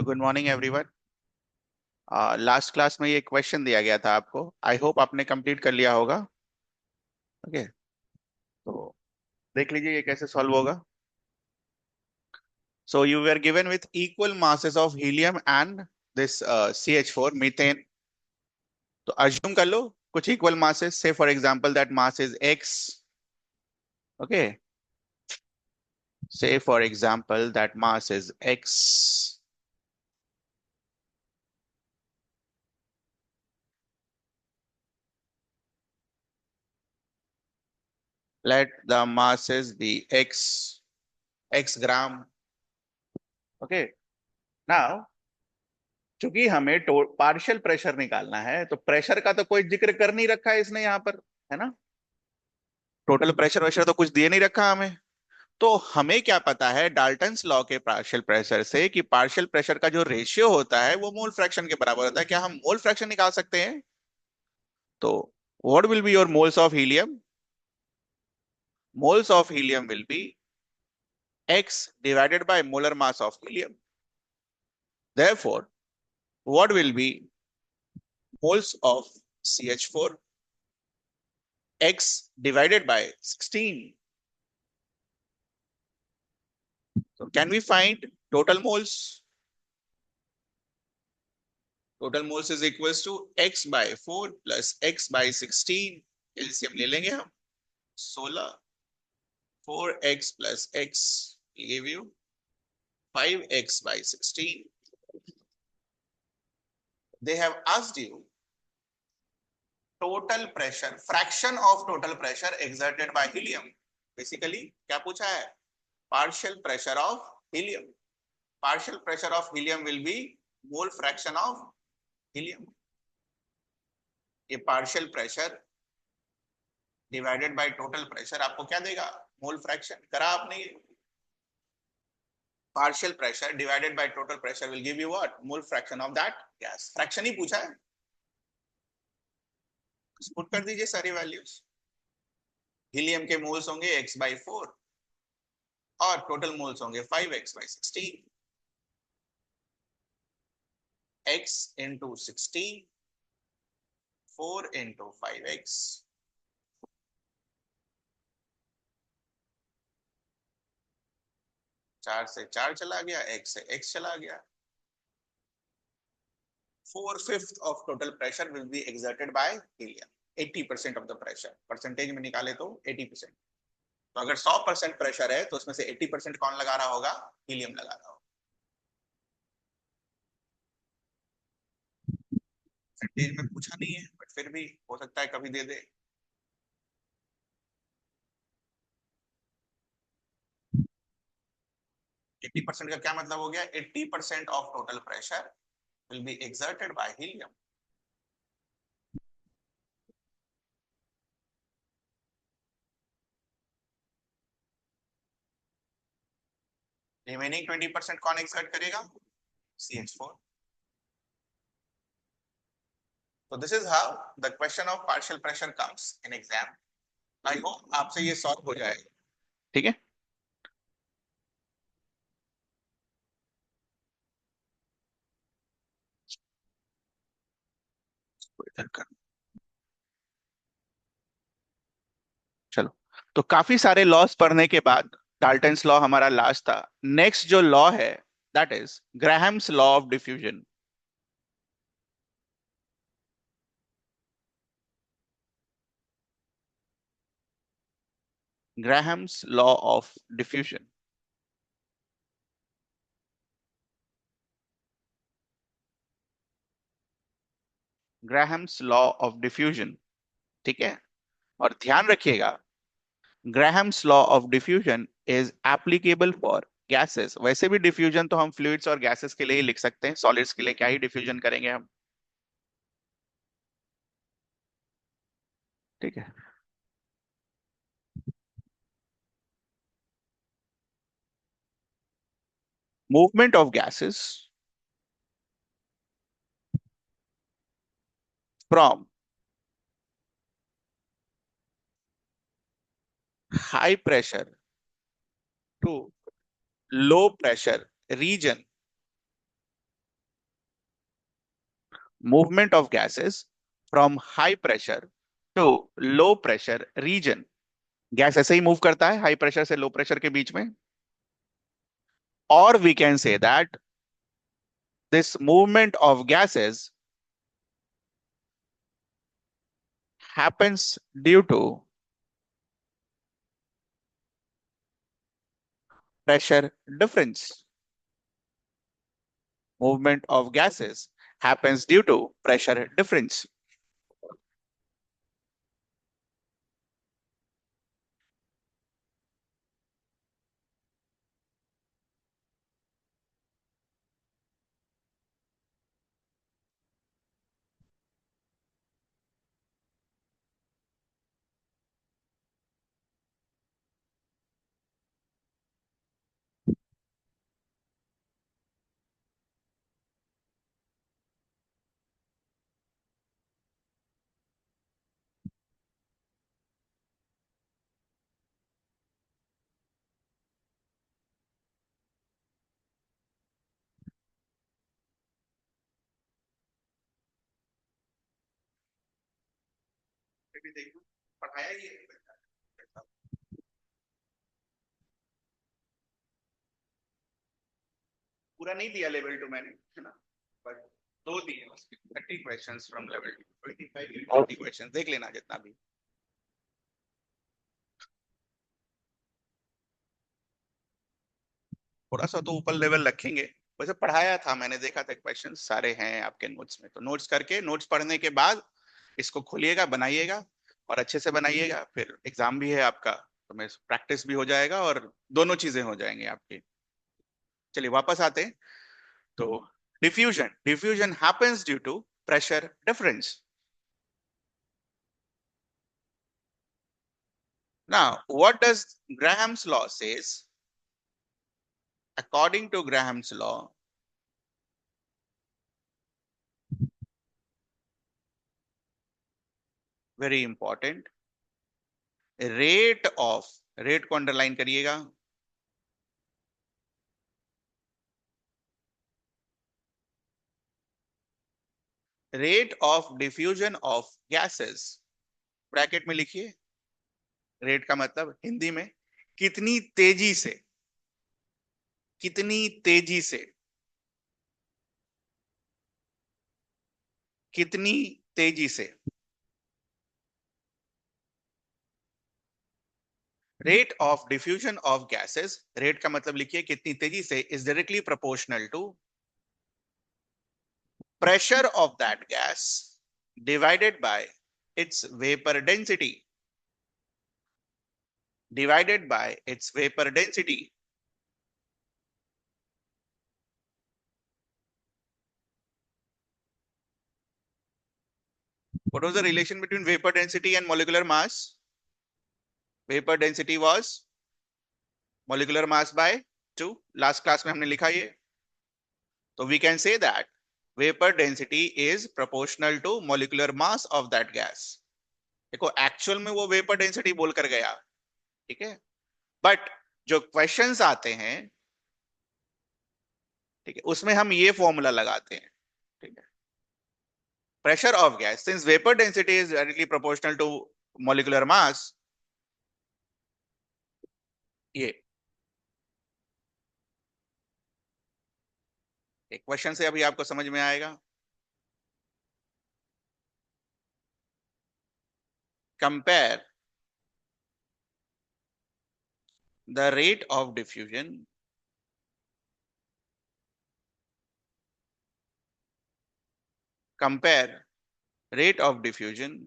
तो good morning everyone. Last class में ये क्वेश्चन दिया गया था आपको। आई होप आपने कंप्लीट कर लिया होगा। ओके, तो देख लीजिए ये कैसे सॉल्व होगा। So you were given with equal masses of helium and this CH4 methane. तो अज्यूम कर लो कुछ equal masses, say for example that mass is x। Okay, say for example that mass is x। Let the masses be x gram. Okay, now चूंकि हमें partial pressure निकालना है तो pressure का तो कोई जिक्र कर नहीं रखा है इसने यहाँ पर, है ना। टोटल प्रेशर वेशर तो कुछ दिए नहीं रखा हमें। तो हमें क्या पता है डाल्टन्स लॉ के पार्शियल प्रेशर से कि पार्शियल प्रेशर का जो रेशियो होता है वो मोल फ्रैक्शन के बराबर होता है। क्या हम मोल फ्रैक्शन निकाल सकते हैं? तो what will be your moles of helium? Moles of helium will be x divided by molar mass of helium. Therefore, what will be moles of CH4? X divided by 16. So can we find total moles? Total moles is equals to x by 4 plus x by 16. LCM ले लेंगे हम 16, 4x plus x will give you 5x by 16. They have asked you total pressure, fraction of total pressure exerted by helium. Basically क्या पूछा है? Partial pressure of helium. Partial pressure of helium will be mole fraction of helium. ये partial pressure divided by total pressure आपको क्या देगा? Mole fraction. करा आपने ये? Partial pressure divided by total pressure will give you what? Mole fraction of that gas. Fraction ही पूछा है, पुट कर दीजिए सारी वैल्यूज। हीलियम के मोल्स होंगे x/4 और टोटल मोल्स होंगे 5x/16। x into 16, 4 into 5x, 4 से 4 चला गया, x से x चला गया। 4/5 of total pressure will be exerted by helium. 80% of the pressure, percentage में निकाले तो 80%। तो अगर 100% प्रेशर है तो उसमें से 80% कौन लगा रहा होगा? हीलियम लगा रहा होगा। परसेंटेज में पूछा नहीं है बट फिर भी हो सकता है कभी दे दे। एट्टी परसेंट का क्या मतलब हो गया? 80% of total pressure will B exerted by helium. Remaining 20% कौन एक्सर्ट करेगा? CH4। So this is how the question of partial pressure comes in exam. I hope आपसे ये सॉल्व हो जाएगा। ठीक है, इधर कर। चलो, तो काफी सारे लॉस पढ़ने के बाद डाल्टन्स लॉ हमारा लास्ट था। नेक्स्ट जो लॉ है that is Graham's law of diffusion. Graham's law of diffusion. Graham's law of diffusion, ठीक है। और ध्यान रखिएगा, Graham's law of diffusion is applicable for gases। वैसे भी डिफ्यूजन तो हम फ्लूइड्स और गैसेस के लिए ही लिख सकते हैं, सॉलिड्स के लिए क्या ही डिफ्यूजन करेंगे हम। ठीक है, movement of gases from high pressure to low pressure region movement of gases from high pressure to low pressure region. Gas ऐसे ही मूव करता है हाई प्रेशर से लो प्रेशर के बीच में. और we can say that this movement of gases happens due to pressure difference. Movement of gases happens due to pressure difference. पढ़ाया ही है, पूरा नहीं दिया लेवल टू मैंने, है ना, बट दो दिए उसके 30 questions from level two, 25 40 questions देख लेना जितना भी. थोड़ा सा तो ऊपर लेवल रखेंगे. वैसे पढ़ाया था मैंने, देखा था क्वेश्चन सारे हैं आपके नोट्स में, तो नोट्स करके, नोट्स पढ़ने के बाद इसको खोलिएगा, बनाइएगा और अच्छे से बनाइएगा. फिर एग्जाम भी है आपका, तो मैं प्रैक्टिस भी हो जाएगा और दोनों चीजें हो जाएंगी आपकी. चलिए वापस आते हैं. तो diffusion, diffusion happens due to pressure difference. Now, what does Graham's law says? According to Graham's law, very important, rate of, rate को अंडरलाइन करिएगा, rate of diffusion of gases, bracket में लिखिए. रेट का मतलब हिंदी में कितनी तेजी से, कितनी तेजी से, कितनी तेजी से. Rate of diffusion of gases, rate का मतलब लिखिए कितनी तेजी से, is directly proportional to pressure of that gas divided by its vapor density, divided by its vapor density. What was the relation between vapor density and molecular mass? Vapor density was molecular mass by 2. Last class में हमने लिखा ये. So we can say that vapor density is proportional to molecular mass of that gas. देखो actual में वो vapour density बोलकर गया, ठीक है, बट जो क्वेश्चंस आते हैं, ठीक है, उसमें हम ये फॉर्मूला लगाते हैं, ठीक है. Pressure of gas, since vapor density is directly proportional to molecular mass, ये एक क्वेश्चन से अभी आपको समझ में आएगा. Compare the rate of diffusion compare rate of diffusion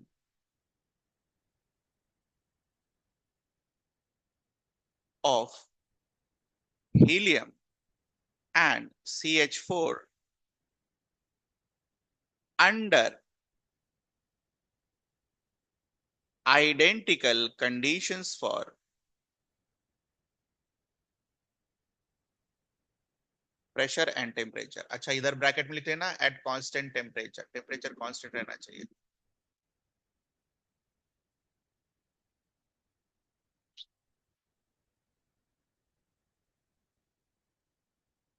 of helium and CH4 under identical conditions for pressure and temperature. अच्छा, इधर ब्रैकेट में लिख लेना at constant temperature, temperature constant रहना चाहिए.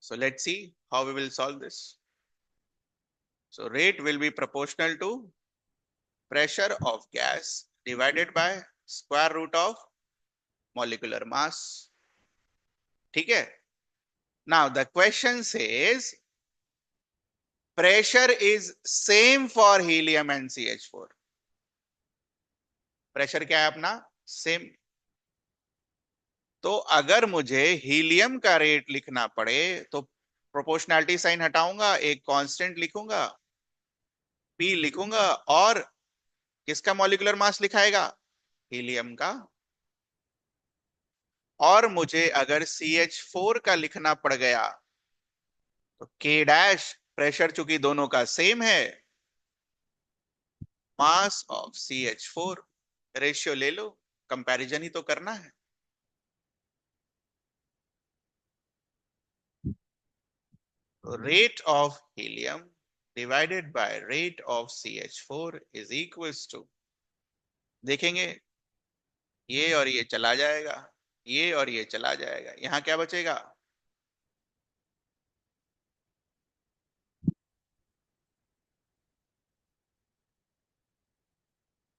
So let's see how we will solve this. So rate will be proportional to pressure of gas divided by square root of molecular mass. ठीक है. Now the question says pressure is same for helium and CH4. Pressure क्या है अपना? Same. तो अगर मुझे helium का rate लिखना पड़े तो प्रोपोर्शनैलिटी साइन हटाऊंगा, एक कांस्टेंट लिखूंगा, पी लिखूंगा, और किसका मॉलिक्यूलर मास लिखाएगा? हीलियम का. और मुझे अगर CH4 का लिखना पड़ गया तो K डैश, प्रेशर चूंकि दोनों का सेम है, मास ऑफ CH4, रेशियो ले लो, कंपैरिजन ही तो करना है. तो rate of helium divided by rate of CH4 is equals to, देखेंगे ये और ये चला जाएगा, ये और ये चला जाएगा, यहां क्या बचेगा?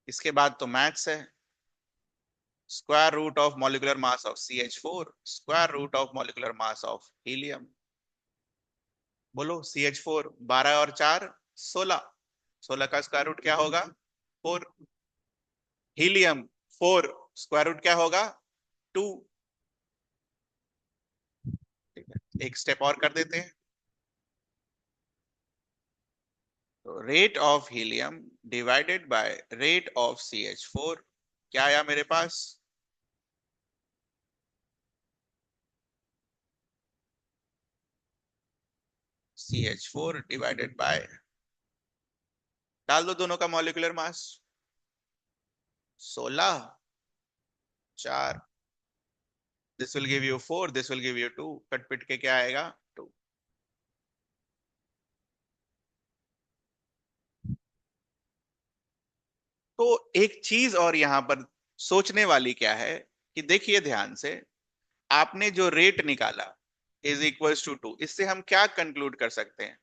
इसके बाद तो मैथ्स है. Square root of molecular mass of CH4, square root of molecular mass of helium. बोलो CH4 12 और 4 16, 16 का स्क्वायर रूट क्या होगा? 4. हीलियम 4, स्क्वायर रूट क्या होगा? 2. ठीक है, एक स्टेप और कर देते हैं. तो rate of helium divided by rate of CH4 क्या आया मेरे पास? CH4 डिवाइडेड बाय, डाल दो दोनों का molecular mass, 16, 4. This will give you 4, this will give you 2, कट पिट के क्या आएगा? 2. तो एक चीज और यहां पर सोचने वाली क्या है कि देखिए ध्यान से, आपने जो रेट निकाला इज इक्वल्स टू 2, इससे हम क्या कंक्लूड कर सकते हैं?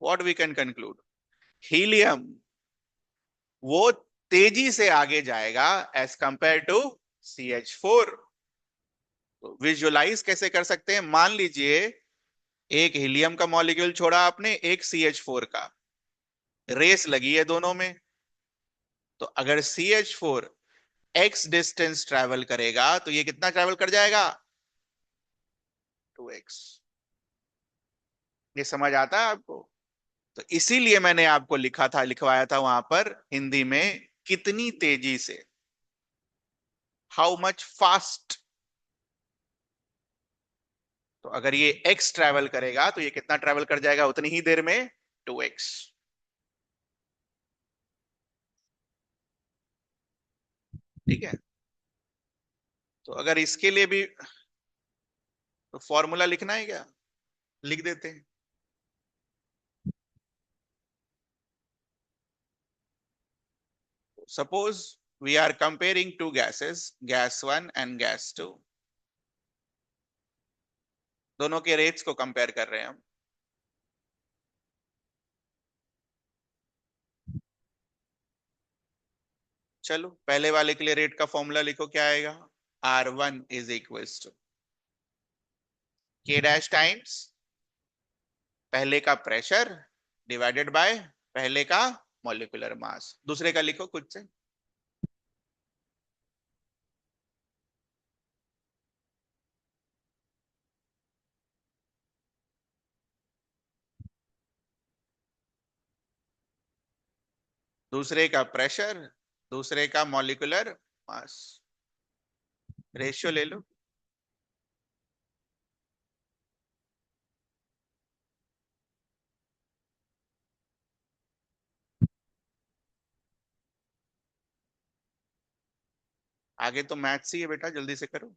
What we can conclude? Helium वो तेजी से आगे जाएगा एज कंपेयर टू CH4. तो विजुअलाइज कैसे कर सकते हैं? मान लीजिए एक हीलियम का मॉलिक्यूल छोड़ा आपने, एक CH4 का, रेस लगी है दोनों में. तो अगर CH4 x डिस्टेंस ट्रेवल करेगा तो ये कितना ट्रेवल कर जाएगा? 2x. ये समझ आता है आपको? तो इसीलिए मैंने आपको लिखा था, लिखवाया था वहां पर हिंदी में, कितनी तेजी से, हाउ मच फास्ट. तो अगर ये x ट्रेवल करेगा तो ये कितना ट्रेवल कर जाएगा उतनी ही देर में? 2x. ठीक है. तो अगर इसके लिए भी तो फॉर्मूला लिखना है क्या? लिख देते हैं. Suppose we are comparing two gases, gas 1 and gas 2. दोनों के रेट्स को कंपेयर कर रहे हैं हम. चलो पहले वाले के लिए रेट का फॉर्मूला लिखो, क्या आएगा? R1 is equals to K dash times पहले का प्रेशर डिवाइडेड बाय पहले का मॉलिक्यूलर मास. दूसरे का लिखो खुद से. दूसरे का प्रेशर, दूसरे का मॉलिक्यूलर मास, रेशियो ले लो. आगे तो मैथ्स ही है बेटा, जल्दी से करो.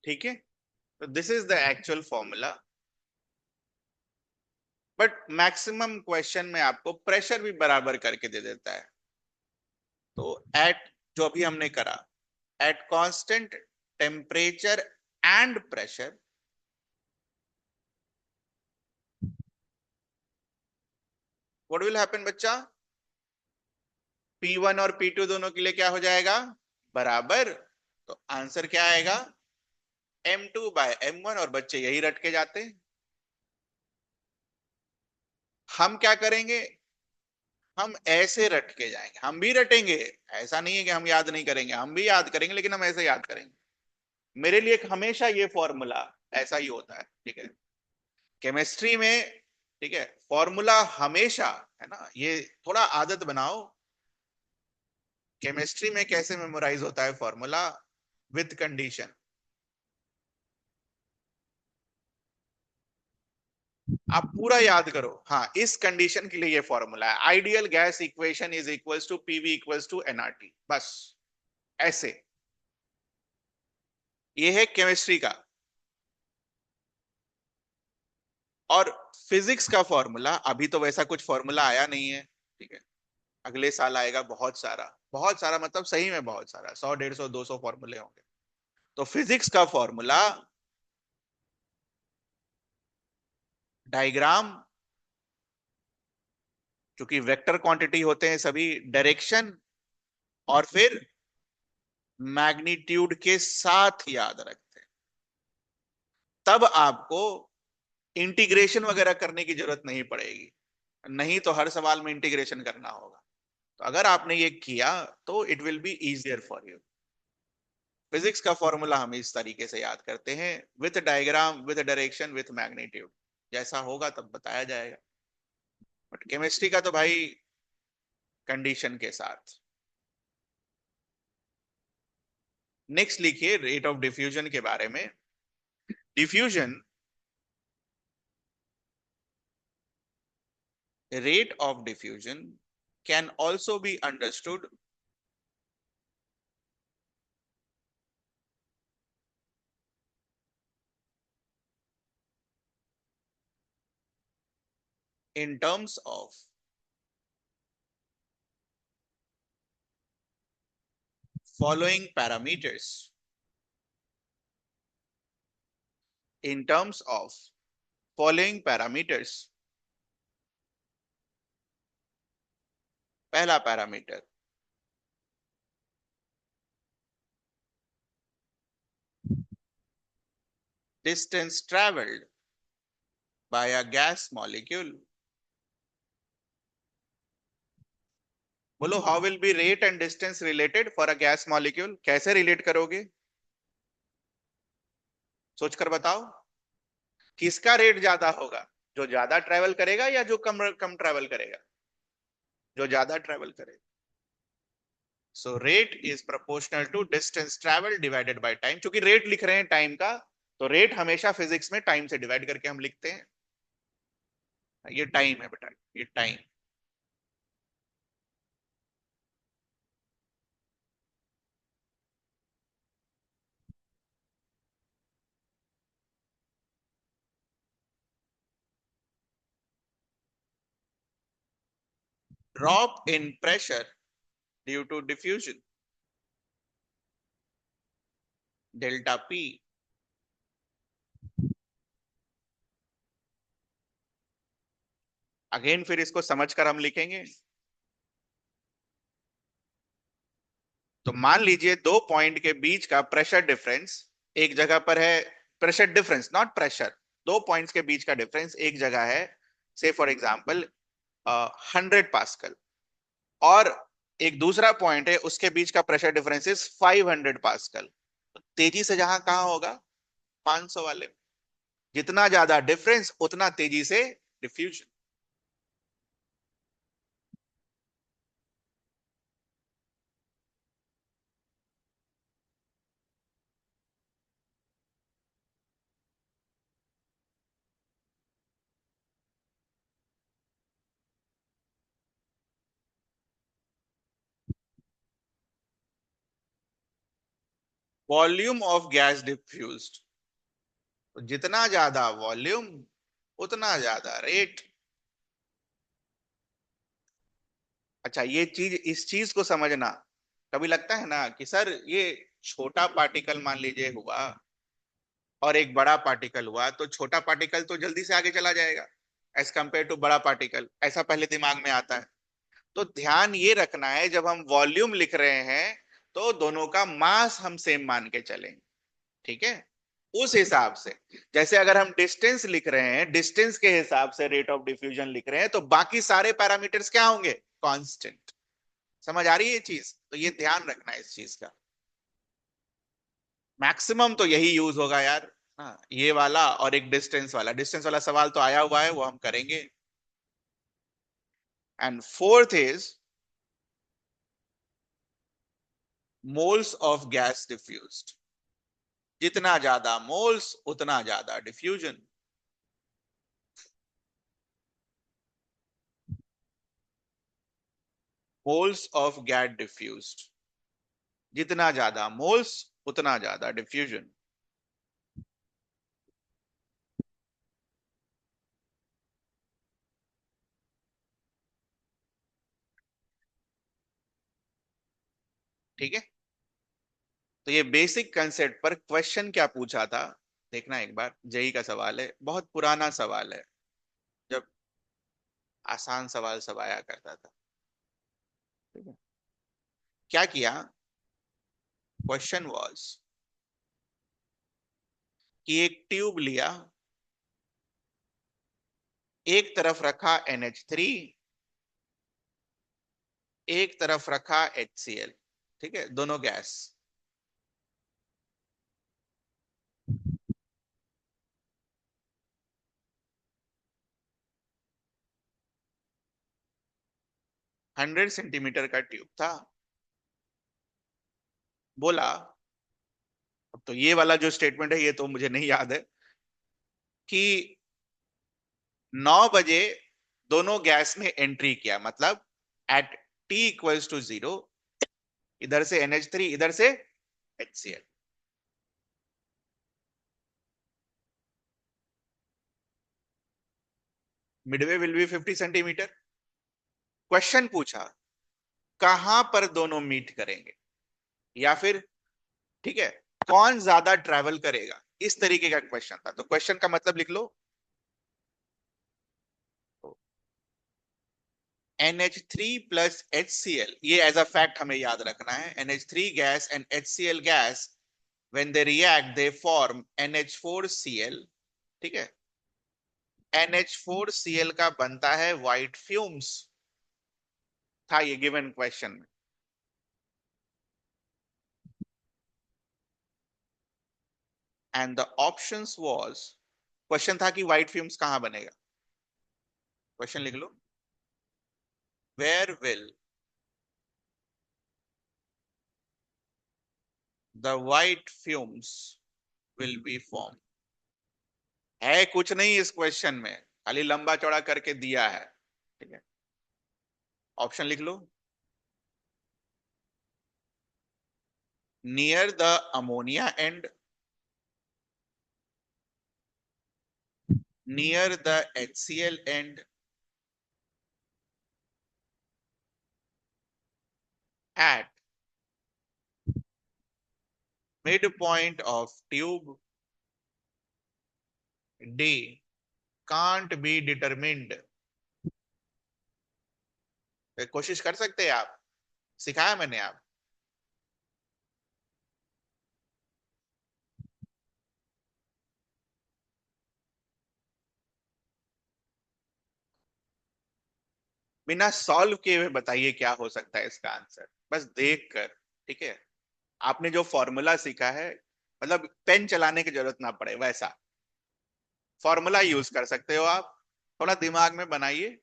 ठीक है, तो this is the actual formula. But maximum question में आपको प्रेशर भी बराबर करके दे देता है। तो एट, जो अभी हमने करा, at constant temperature and pressure, what will happen बच्चा? P1 और P2 दोनों के लिए क्या हो जाएगा? बराबर। तो आंसर क्या आएगा? M2/M1। और बच्चे यही रट के जाते हैं। हम क्या करेंगे? हम ऐसे रट के जाएंगे, हम भी रटेंगे। ऐसा नहीं है कि हम याद नहीं करेंगे, हम भी याद करेंगे, लेकिन हम ऐसे याद करेंगे। मेरे लिए हमेशा ये फॉर्मूला ऐसा ही होता है, ठीक है, केमिस्ट्री में। ठीक है, फॉर्मूला हमेशा, है ना, ये थोड़ा आदत बनाओ। केमिस्ट्री में कैसे मेमोराइज होता है फॉर्मूला? With condition. आप पूरा याद करो, हाँ, इस कंडीशन के लिए ये फॉर्मूला है, ideal gas equation is equals to PV equals to NRT, बस ऐसे। ये है केमिस्ट्री का। और फिजिक्स का फॉर्मूला, अभी तो वैसा कुछ फॉर्मूला आया नहीं है, ठीक है, अगले साल आएगा बहुत सारा, बहुत सारा, मतलब सही में बहुत सारा, 100 150 200 फॉर्मूले होंगे। तो फिजिक्स का फॉर्मूला, डायग्राम, क्योंकि वेक्टर क्वांटिटी होते हैं सभी, डायरेक्शन, और फिर मैग्नीट्यूड के साथ याद रखते हैं। तब आपको इंटीग्रेशन वगैरह करने की जरूरत नहीं पड़ेगी, नहीं तो हर सवाल में इंटीग्रेशन करना होगा। तो अगर आपने ये किया तो it will be easier for you. Physics का फॉर्मूला हम इस तरीके से याद करते हैं, with diagram, with direction, with magnitude. जैसा होगा तब बताया जाएगा। बट केमिस्ट्री का तो भाई कंडीशन के साथ। नेक्स्ट लिखिए रेट ऑफ डिफ्यूजन के बारे में। Diffusion, rate of diffusion can also be understood in terms of following parameters. In terms of following parameters. पहला parameter, distance traveled by a gas molecule. बोलो, how will be rate and distance related for a gas molecule? कैसे relate करोगे? सोचकर बताओ। किसका rate ज्यादा होगा? जो ज्यादा ट्रेवल करेगा या जो कम कम ट्रेवल करेगा? जो ज्यादा ट्रेवल करेगा। So rate is proportional to distance travel divided by time. क्योंकि रेट लिख रहे हैं टाइम का, तो रेट हमेशा फिजिक्स में टाइम से डिवाइड करके हम लिखते हैं। ये टाइम है बेटा, ये time. Drop in pressure due to diffusion, delta P. Again फिर इसको समझकर हम लिखेंगे। तो मान लीजिए दो पॉइंट के बीच का प्रेशर डिफरेंस एक जगह पर है, प्रेशर डिफरेंस नॉट प्रेशर, दो पॉइंट्स के बीच का डिफरेंस एक जगह है, से फॉर एग्जांपल 100 पास्कल, और एक दूसरा पॉइंट है उसके बीच का प्रेशर डिफरेंस इज 500 पास्कल। तेजी से जहां कहां होगा? 500 वाले। जितना ज्यादा डिफरेंस उतना तेजी से diffusion. Volume of gas diffused, तो जितना ज्यादा वॉल्यूम उतना ज्यादा रेट। अच्छा, ये चीज, इस चीज को समझना, कभी लगता है ना कि सर ये छोटा पार्टिकल मान लीजिए हुआ और एक बड़ा पार्टिकल हुआ, तो छोटा पार्टिकल तो जल्दी से आगे चला जाएगा एज कंपेयर टू बड़ा पार्टिकल, ऐसा पहले दिमाग में आता है। तो ध्यान ये रखना है जब हम वॉल्यूम लिख रहे हैं तो दोनों का मास हम सेम मान के चलें, ठीक है। उस हिसाब से, जैसे अगर हम डिस्टेंस लिख रहे हैं, डिस्टेंस के हिसाब से रेट ऑफ डिफ्यूजन लिख रहे हैं, तो बाकी सारे पैरामीटर्स क्या होंगे, कांस्टेंट। समझ आ रही है ये चीज, तो ये ध्यान रखना है इस चीज का। मैक्सिमम तो यही यूज होगा यार। हाँ, ये वाला और एक डिस्टेंस वाला सवाल तो आया हुआ है, वो हम करेंगे। And fourth is moles of gas diffused, जितना ज्यादा मोल्स उतना ज्यादा diffusion. Moles of gas diffused, जितना ज्यादा मोल्स उतना ज्यादा डिफ्यूजन। ठीक है, तो ये बेसिक कंसेप्ट पर क्वेश्चन क्या पूछा था, देखना एक बार। जेई का सवाल है, बहुत पुराना सवाल है, जब आसान सवाल सब आया करता था। ठीक है, क्या किया, क्वेश्चन वाज कि एक ट्यूब लिया, एक तरफ रखा NH3, एक तरफ रखा HCl, ठीक है, दोनों गैस। 100 सेंटीमीटर का ट्यूब था। बोला, अब तो ये वाला जो स्टेटमेंट है ये तो मुझे नहीं याद है, कि 9 बजे दोनों गैस ने एंट्री किया, मतलब एट T = 0, इधर से NH3, इधर से HCl। Midway will be 50 centimetre. Question पूछा कहां पर दोनों मीट करेंगे, या फिर, ठीक है, कौन ज्यादा ट्रैवल करेगा, इस तरीके का क्वेश्चन था। तो क्वेश्चन का मतलब लिख लो, NH3 प्लस HCl, ये एज अ फैक्ट हमें याद रखना है। NH3 gas and HCl gas, when they react they form NH4Cl, ठीक है। NH4Cl का बनता है व्हाइट फ्यूम्स, था ये गिवन क्वेश्चन में। And the options was, question था कि व्हाइट फ्यूम्स कहां बनेगा। क्वेश्चन लिख लो, where will the white fumes will be form. है कुछ नहीं इस क्वेश्चन में, खाली लंबा चौड़ा करके दिया है, ठीक है। ऑप्शन लिख लो, near the ammonia end, near the HCl end, at midpoint of tube, D can't be determined। कोशिश कर सकते हैं आप, सिखाया मैंने आप। बिना सॉल्व किए हुए बताइए क्या हो सकता है इसका आंसर, बस देख कर, ठीक है। आपने जो फॉर्मूला सीखा है, मतलब पेन चलाने की जरूरत ना पड़े वैसा फॉर्मूला यूज कर सकते हो आप, थोड़ा दिमाग में बनाइए।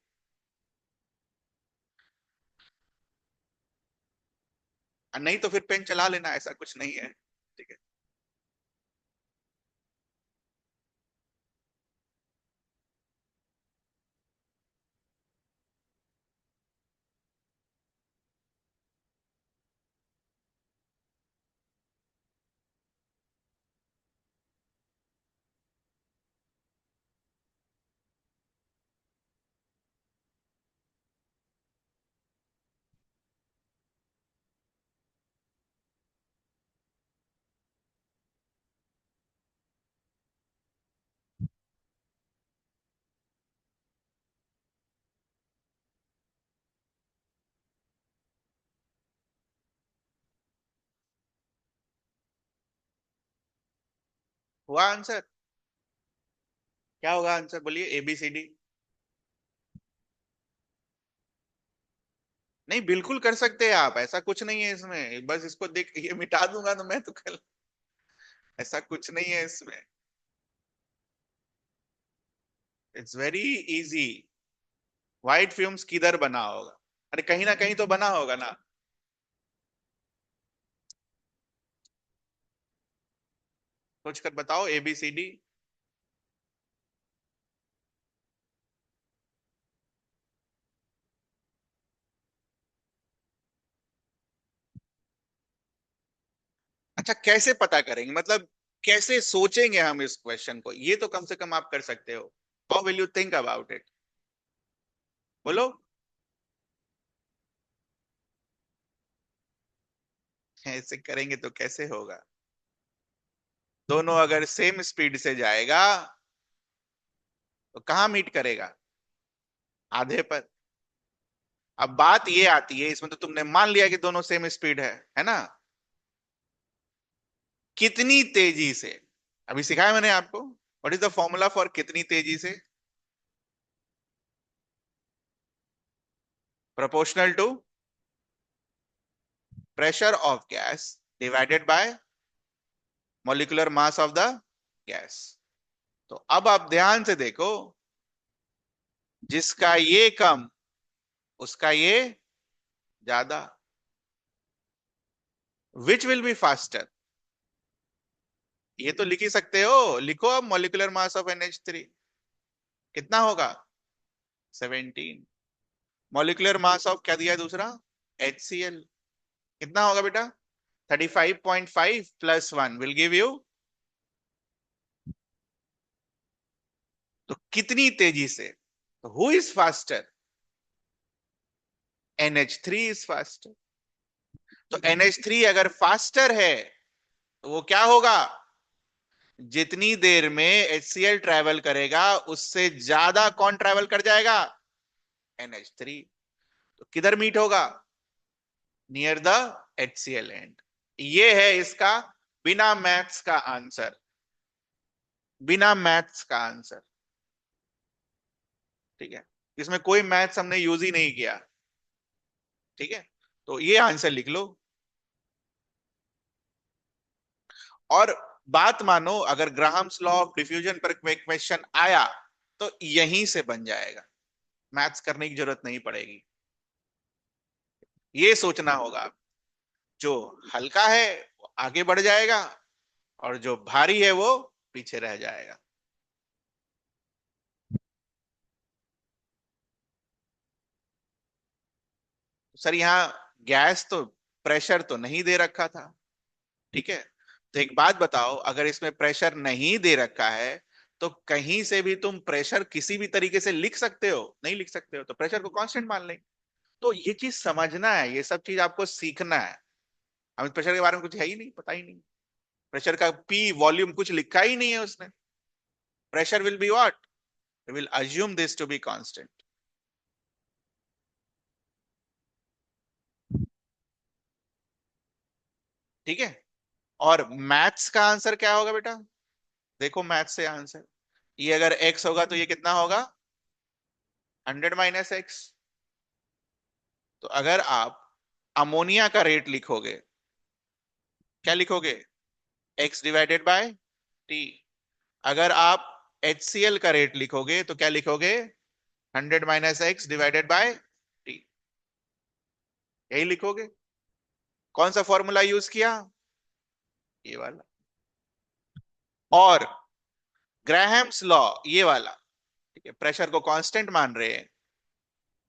नहीं तो फिर पेन चला लेना, ऐसा कुछ नहीं है, ठीक है। हुआ आंसर? क्या होगा आंसर, बोलिए, ABCD? नहीं, बिल्कुल कर सकते हैं आप, ऐसा कुछ नहीं है इसमें, बस इसको देख ये मिटा दूंगा तो मैं तो कल, ऐसा कुछ नहीं है इसमें। It's very easy. White fumes किधर बना होगा? अरे कहीं ना कहीं तो बना होगा ना। सोच कर बताओ, ABCD। अच्छा, कैसे पता करेंगे, मतलब कैसे सोचेंगे हम इस क्वेश्चन को, ये तो कम से कम आप कर सकते हो। How will you think about it? बोलो। ऐसे करेंगे तो कैसे होगा? दोनों अगर सेम स्पीड से जाएगा तो कहाँ मीट करेगा? आधे पर। अब बात ये आती है, इसमें तो तुमने मान लिया कि दोनों सेम स्पीड है ना? कितनी तेजी से? अभी सिखाया मैंने आपको, what is the formula for कितनी तेजी से? Proportional to pressure of gas divided by molecular mass of the gas. तो अब आप ध्यान से देखो, जिसका ये कम उसका ये ज्यादा। Which will be faster? ये तो लिख ही सकते हो, लिखो अब, मॉलिक्यूलर मास ऑफ NH3 कितना होगा? 17। मॉलिक्यूलर मास ऑफ क्या दिया है दूसरा? HCl। कितना होगा बेटा? 35.5 प्लस 1 विल गिव यू। तो कितनी तेजी से? तो who is faster? NH3 is faster. तो NH3 अगर फास्टर है तो वो क्या होगा? जितनी देर में HCl ट्रेवल करेगा उससे ज्यादा कौन ट्रेवल कर जाएगा? NH3। तो किधर मीट होगा? Near the HCl and. ये है इसका बिना मैथ्स का आंसर, बिना मैथ्स का आंसर। ठीक है, इसमें कोई मैथ्स हमने यूज ही नहीं किया। ठीक है, तो ये आंसर लिख लो। और बात मानो, अगर ग्राहम्स लॉ ऑफ डिफ्यूजन पर क्वेश्चन आया तो यहीं से बन जाएगा, मैथ्स करने की जरूरत नहीं पड़ेगी। ये सोचना होगा, जो हल्का है वो आगे बढ़ जाएगा और जो भारी है वो पीछे रह जाएगा। सर यहाँ गैस तो, प्रेशर तो नहीं दे रखा था। ठीक है, तो एक बात बताओ, अगर इसमें प्रेशर नहीं दे रखा है तो कहीं से भी तुम प्रेशर किसी भी तरीके से लिख सकते हो? नहीं लिख सकते हो, तो प्रेशर को कांस्टेंट मान लेंगे। तो ये चीज समझना है, ये सब चीज आपको सीखना है। हमें प्रेशर के बारे में कुछ है ही नहीं, पता ही नहीं। प्रेशर का पी वॉल्यूम कुछ लिखा ही नहीं है उसने। Pressure will be what? Will assume this to be constant. ठीक है, और मैथ्स का आंसर क्या होगा बेटा? देखो मैथ्स से आंसर, ये अगर एक्स होगा तो ये कितना होगा? 100 - x। तो अगर आप अमोनिया का रेट लिखोगे, क्या लिखोगे? X divided by T. अगर आप HCl का रेट लिखोगे तो क्या लिखोगे? 100 - x डिवाइडेड बाय टी। यही लिखोगे। कौन सा फॉर्मूला यूज किया? ये वाला। और ग्राहम्स लॉ ये वाला। ठीक है, प्रेशर को कांस्टेंट मान रहे हैं,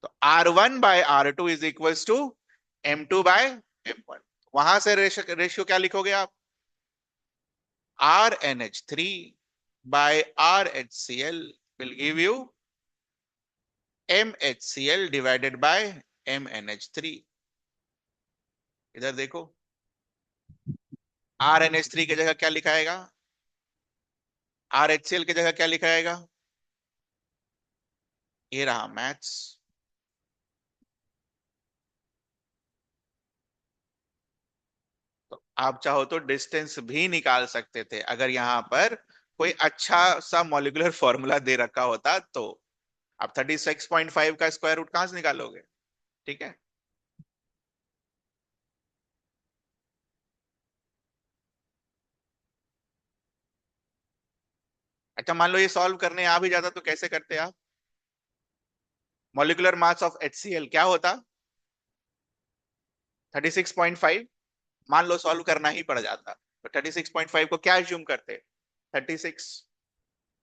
तो R1/R2 is equals to M2/M1। वहां से रेशियो क्या लिखोगे आप? RNH3/RHCl will give you MHCl divided by MnH3। इधर देखो, RNH3 की जगह क्या लिखाएगा? RHCl की जगह क्या लिखाएगा? ये रहा मैथ्स। तो आप चाहो तो डिस्टेंस भी निकाल सकते थे, अगर यहां पर कोई अच्छा सा मॉलिक्यूलर फॉर्मूला दे रखा होता तो। आप 36.5 का स्क्वायर रूट कहां से निकालोगे? ठीक है। अच्छा, मान लो ये सॉल्व करने आ भी जाता तो कैसे करते आप? मॉलिक्यूलर मास ऑफ HCl क्या होता? 36.5। मान लो सॉल्व करना ही पड़ जाता तो 36.5 को क्या एज्यूम करते? 36।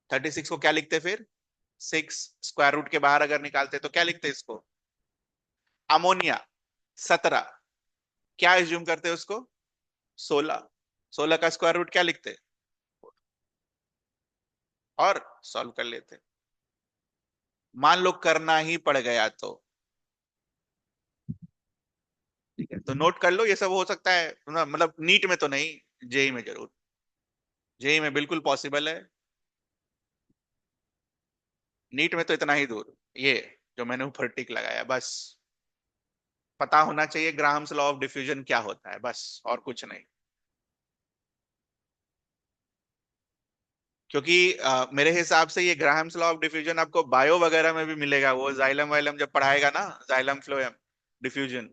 36 को क्या लिखते फिर? 6। स्क्वायर रूट के बाहर अगर निकालते तो क्या लिखते इसको? अमोनिया। 17। क्या एज्यूम करते उसको? 16। 16 का स्क्वायर रूट क्या लिखते? और सॉल्व कर लेते। मान लो करना ही पड़ गया तो। ठीक है, तो नोट कर लो, ये सब हो सकता है मतलब नीट में तो नहीं, जेई में जरूर। जेई में बिल्कुल पॉसिबल है। नीट में तो इतना ही दूर, ये जो मैंने ऊपर टिक लगाया बस। पता होना चाहिए ग्राहम्स लॉ ऑफ डिफ्यूजन क्या होता है, बस और कुछ नहीं। क्योंकि मेरे हिसाब से ये ग्राहम्स लॉ ऑफ डिफ्यूजन आपको बायो वगैरह में भी मिलेगा, वो जाइलम वाइलम जब पढ़ाएगा ना, जाइलम फ्लोएम डिफ्यूजन।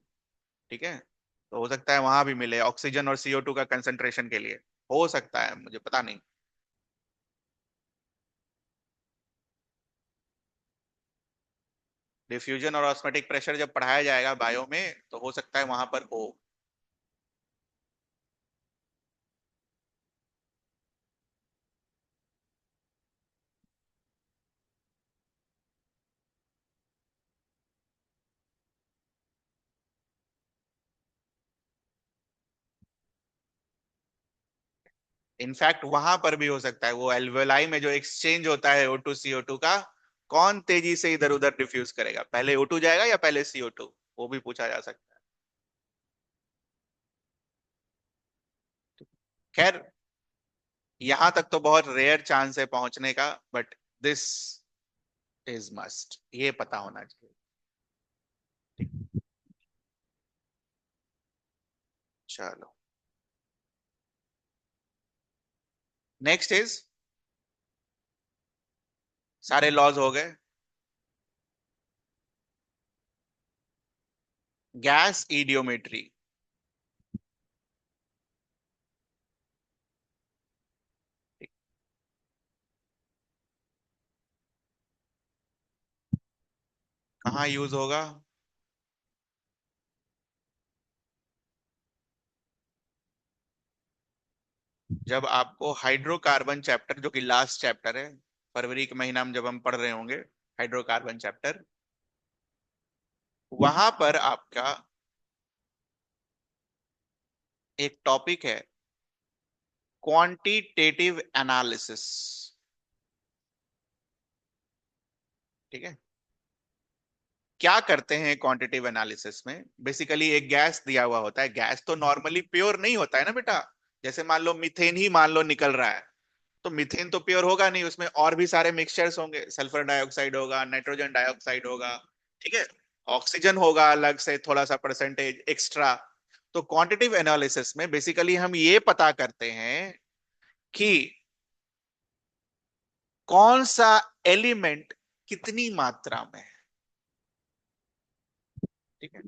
ठीक है, तो हो सकता है वहां भी मिले ऑक्सीजन और CO2 का कंसंट्रेशन के लिए। हो सकता है, मुझे पता नहीं। डिफ्यूजन और ऑस्मेटिक प्रेशर जब पढ़ाया जाएगा बायो में तो हो सकता है वहां पर हो। इनफैक्ट वहां पर भी हो सकता है, वो एल्वेलाई में जो एक्सचेंज होता है O2 CO2 का, कौन तेजी से इधर उधर डिफ्यूज करेगा, पहले O2 जाएगा या पहले CO2? वो भी पूछा जा सकता है। खैर, यहां तक तो बहुत रेयर चांस है पहुंचने का, बट दिस इज मस्ट, ये पता होना चाहिए। चलो, नेक्स्ट इज, सारे लॉज हो गए। गैस ईडियोमेट्री। कहाँ यूज होगा? जब आपको हाइड्रोकार्बन चैप्टर, जो कि लास्ट चैप्टर है, फरवरी के महीना में जब हम पढ़ रहे होंगे हाइड्रोकार्बन चैप्टर, वहां पर आपका एक टॉपिक है, क्वांटिटेटिव एनालिसिस। ठीक है, क्या करते हैं क्वांटिटेटिव एनालिसिस में? बेसिकली एक गैस दिया हुआ होता है, गैस तो नॉर्मली प्योर नहीं होता है ना बेटा। जैसे मान लो मीथेन ही मान लो निकल रहा है, तो मीथेन तो प्योर होगा नहीं, उसमें और भी सारे मिक्सचर्स होंगे, सल्फर डाइऑक्साइड होगा, नाइट्रोजन डाइऑक्साइड होगा। ठीक है, ऑक्सीजन होगा अलग से थोड़ा सा परसेंटेज एक्स्ट्रा। तो क्वांटिटेटिव एनालिसिस में बेसिकली हम ये पता करते हैं कि कौन सा एलिमेंट कितनी मात्रा में है। ठीक है,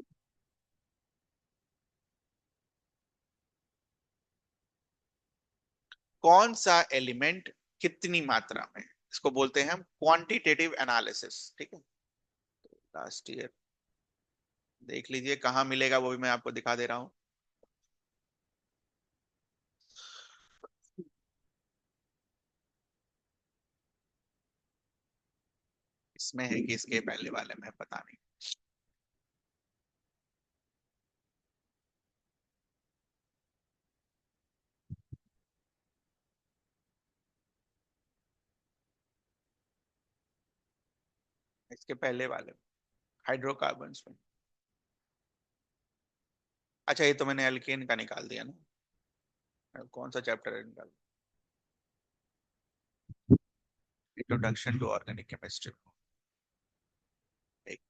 कौन सा एलिमेंट कितनी मात्रा में, इसको बोलते हैं हम क्वांटिटेटिव एनालिसिस। ठीक है, लास्ट ईयर देख लीजिए कहाँ मिलेगा, वो भी मैं आपको दिखा दे रहा हूँ। इसमें है कि इसके पहले वाले में पता नहीं। इसके पहले वाले हाइड्रोकार्बन्स में। अच्छा, ये तो मैंने एल्केन का निकाल दिया ना। कौन सा चैप्टर है निकाल? Introduction to organic chemistry. एक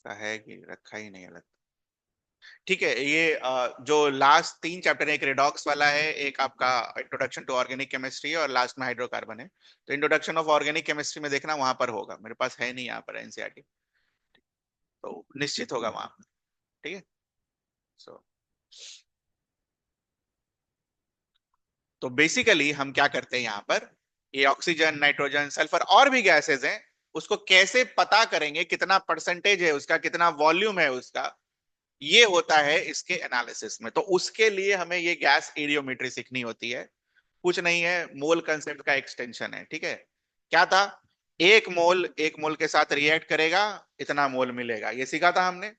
सा है कि रखा ही नहीं है लगता। ठीक है, ये जो लास्ट 3 चैप्टर है, एक रेडॉक्स वाला है, एक आपका इंट्रोडक्शन टू ऑर्गेनिक केमिस्ट्री है, और लास्ट में हाइड्रोकार्बन है। तो इंट्रोडक्शन ऑफ ऑर्गेनिक केमिस्ट्री में देखना, वहां पर होगा, मेरे पास है नहीं यहाँ पर एनसीईआरटी, तो निश्चित होगा वहां पर। ठीक है। सो तो बेसिकली हम क्या करते हैं यहाँ पर, ये ऑक्सीजन, नाइट्रोजन, सल्फर और भी गैसेज हैं, उसको कैसे पता करेंगे, कितना परसेंटेज है उसका, कितना वॉल्यूम है उसका, ये होता है इसके एनालिसिस में। तो उसके लिए हमें ये गैस एरियोमेट्री सीखनी होती है। कुछ नहीं है, मोल कंसेप्ट का एक्सटेंशन है। ठीक है, क्या था, एक मोल के साथ रिएक्ट करेगा, इतना मोल मिलेगा, ये सीखा था हमने।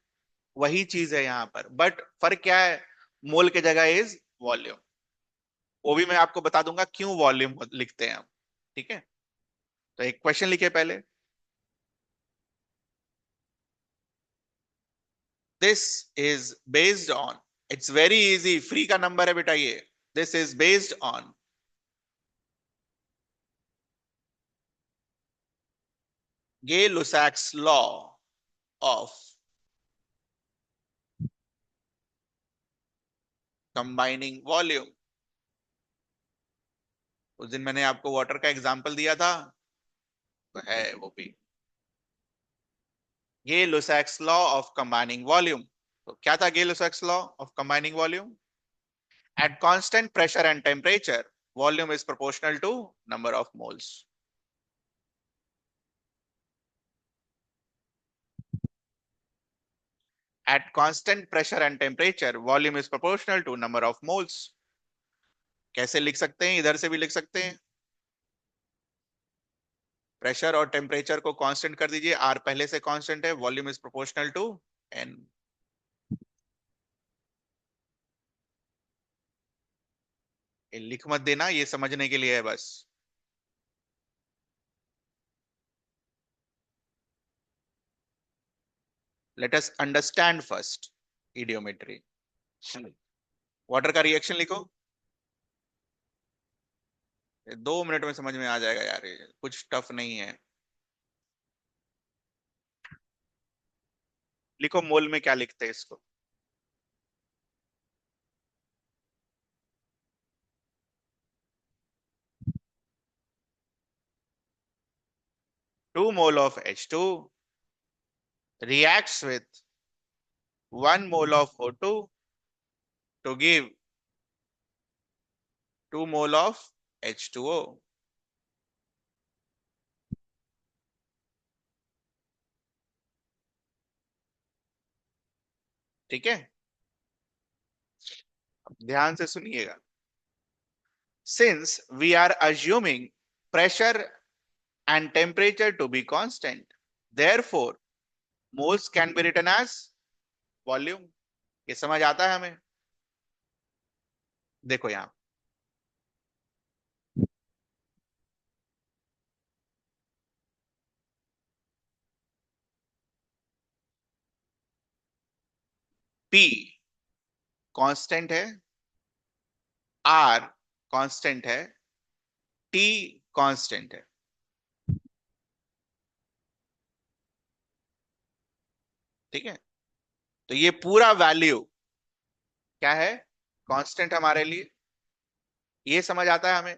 वही चीज है यहाँ पर, बट फर्क क्या है, मोल के जगह इज वॉल्यूम। वो भी मैं आपको बता दूंगा क्यों वॉल्यूम लिखते हैं हम। ठीक है, तो एक क्वेश्चन लिखे पहले। This is based on, it's very easy, free का नंबर है बेटा ये। This is based on Gay-Lussac's law of combining volume। उस दिन मैंने आपको वाटर का एग्जांपल दिया था, तो है वो भी Gay-Lussac's law of combining volume। तो क्या था Gay-Lussac's law of combining volume? At constant pressure and temperature, volume is proportional to number of moles। At constant pressure and temperature, volume is proportional to number of moles। कैसे लिख सकते हैं, इधर से भी लिख सकते हैं, प्रेशर और टेम्परेचर को कांस्टेंट कर दीजिए, आर पहले से कांस्टेंट है, volume is proportional to N. लिख मत देना, ये समझने के लिए है बस। Let us understand first eudiometry. Water का रिएक्शन लिखो, 2 मिनट में समझ में आ जाएगा यार, ये कुछ टफ नहीं है। लिखो मोल में क्या लिखते हैं इसको। 2 mole of H2 reacts with 1 mole of O2 to give 2 mole of H2O। ठीक है, ध्यान से सुनिएगा। Since we are assuming pressure and temperature to be constant, therefore moles can be written as volume। ये समझ आता है हमें। देखो यहां P कांस्टेंट है, R कांस्टेंट है, T कांस्टेंट है। ठीक है, तो ये पूरा वैल्यू क्या है, कांस्टेंट हमारे लिए, ये समझ आता है हमें।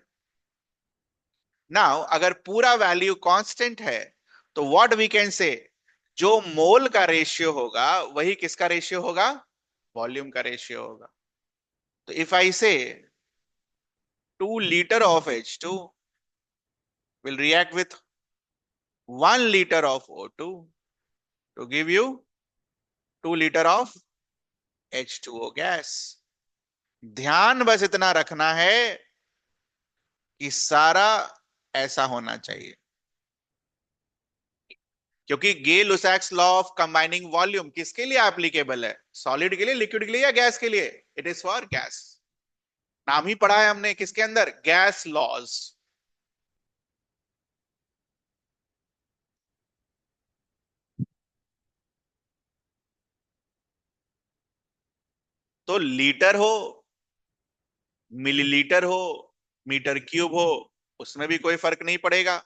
नाउ अगर पूरा वैल्यू कांस्टेंट है, तो व्हाट वी कैन से, जो मोल का रेशियो होगा वही किसका रेशियो होगा, वॉल्यूम का रेशियो होगा। तो इफ आई से 2 liter of H2 will react with 1 liter of O2 to give you 2 liter of H2O gas। ध्यान बस इतना रखना है कि सारा ऐसा होना चाहिए, क्योंकि गे लुसैक्स लॉ ऑफ कंबाइनिंग वॉल्यूम किसके लिए एप्लीकेबल है, सॉलिड के लिए, लिक्विड के लिए, या गैस के लिए, इट इज फॉर गैस। नाम ही पढ़ा है हमने किसके अंदर, गैस लॉज। तो लीटर हो, मिलीलीटर हो, मीटर क्यूब हो, उसमें भी कोई फर्क नहीं पड़ेगा।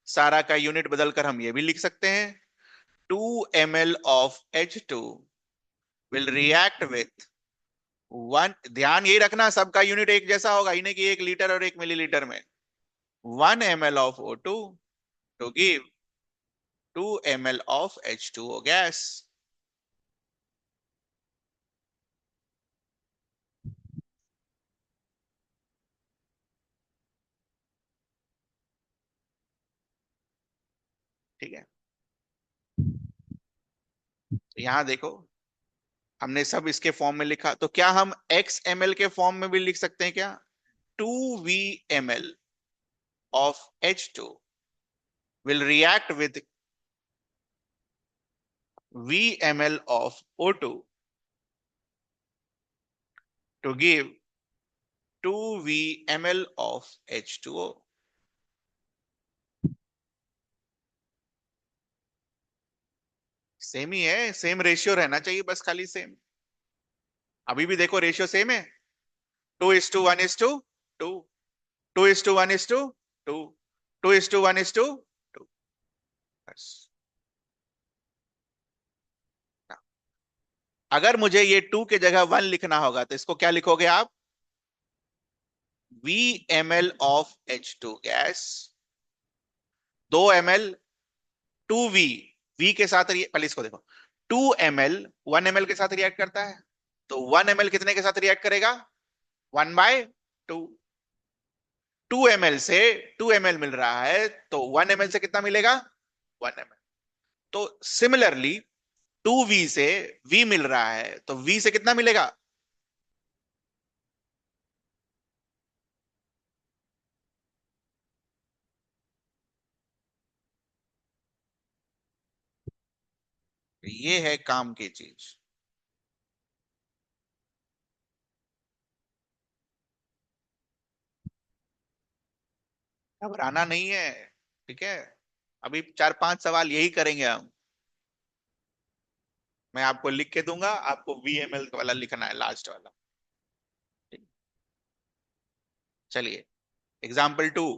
सारा का यूनिट बदलकर हम ये भी लिख सकते हैं, 2 ml of H2 will react with one, ध्यान यही रखना सबका यूनिट एक जैसा होगा, इन्हें कि 1 लीटर और 1 मिलीलीटर में, 1 ml of O2 to give 2 ml of H2O gas. ठीक है, यहां देखो, हमने सब इसके फॉर्म में लिखा, तो क्या हम XML के फॉर्म में भी लिख सकते हैं क्या? 2 VML of H2 will react with VML of O2 to give 2 VML of H2O। Same ही है, सेम रेशियो रहना चाहिए बस, खाली सेम। अभी भी देखो रेशियो सेम है, 2:1:2, 2:1:2, 2:1:2। बस। अगर मुझे ये 2 के जगह 1 लिखना होगा तो इसको क्या लिखोगे आप? VML of H2 gas, 2 ml, 2V, V के साथ पहले इसको देखो, 2 ml 1 ml के साथ रिएक्ट करता है, तो 1 ml कितने के साथ रिएक्ट करेगा? 1/2। 2 ml से 2 ml मिल रहा है, तो 1 ml से कितना मिलेगा? 1 ml। तो सिमिलरली 2V से V मिल रहा है, तो V से कितना मिलेगा? ये है काम की चीज, घबराना नहीं है। ठीक है, अभी 4-5 सवाल यही करेंगे हम। मैं आपको लिख के दूंगा, आपको VML वाला लिखना है, लास्ट वाला। ठीक, चलिए, example 2।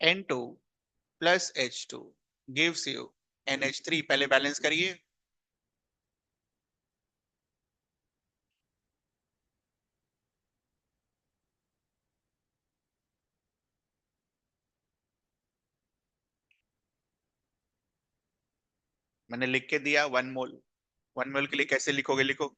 N2 plus H2 gives you NH3। पहले बैलेंस करिए। मैंने लिख के दिया 1 मोल। 1 मोल के लिए कैसे लिखोगे, लिखो।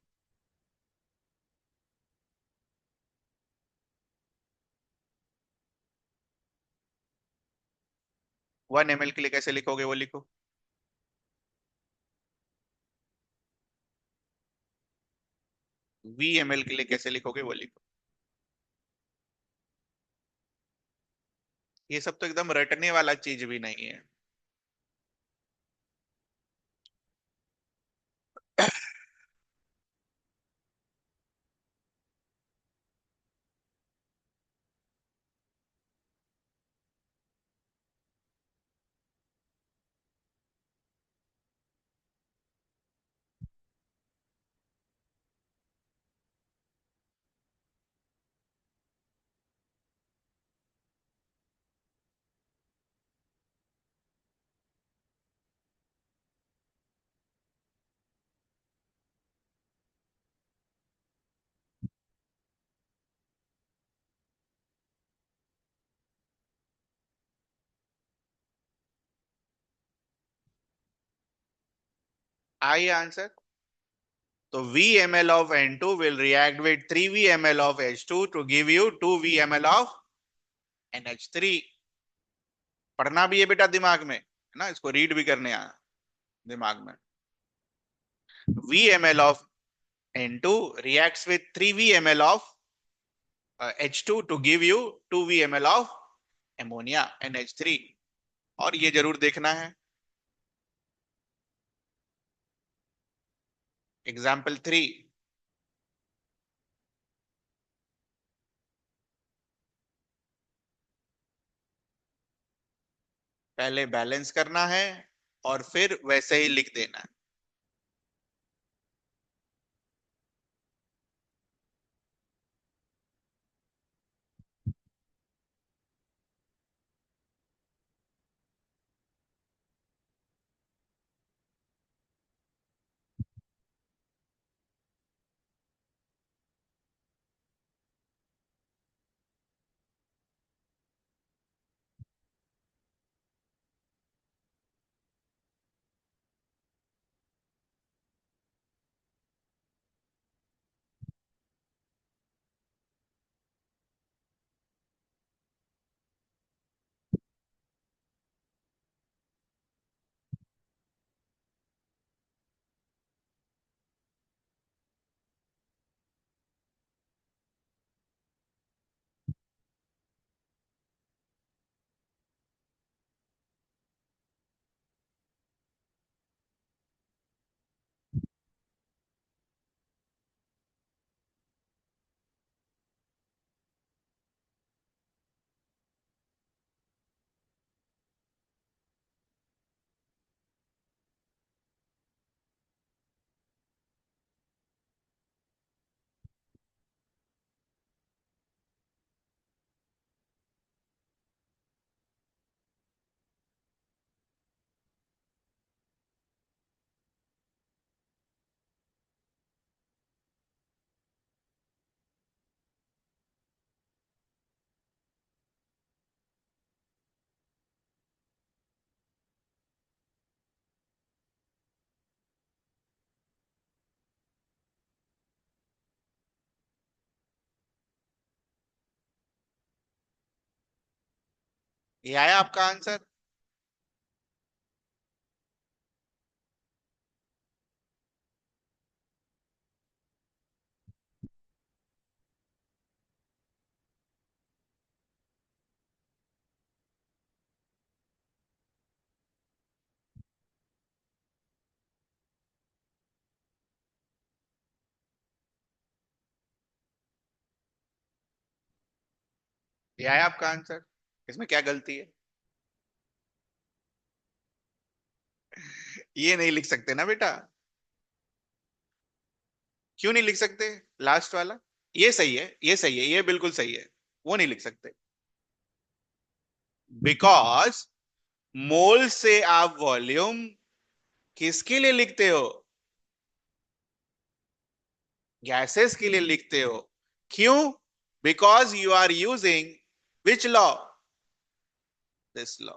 1 ml के लिए कैसे लिखोगे, वो लिखो। 20 ml के लिए कैसे लिखोगे, वो लिखो। ये सब तो एकदम रटने वाला चीज भी नहीं है। आइए आंसर। तो VML of N2 will react with 3 VML of H2 to give you 2 VML of NH3। पढ़ना भी है बेटा दिमाग में, है ना, इसको रीड भी करने आया दिमाग में। VML of N2 reacts with 3 VML of H2 to give you 2 VML of ammonia NH3। और ये जरूर देखना है। एग्जाम्पल 3। पहले बैलेंस करना है और फिर वैसे ही लिख देना है। ये आया आपका आंसर। ये आया आपका आंसर। इसमें क्या गलती है? ये नहीं लिख सकते ना बेटा। क्यों नहीं लिख सकते? लास्ट वाला। ये सही है, ये सही है, ये बिल्कुल सही है। वो नहीं लिख सकते। बिकॉज मोल से आप वॉल्यूम किसके लिए लिखते हो? गैसेस के लिए लिखते हो। क्यों? Because you are using which law? This law.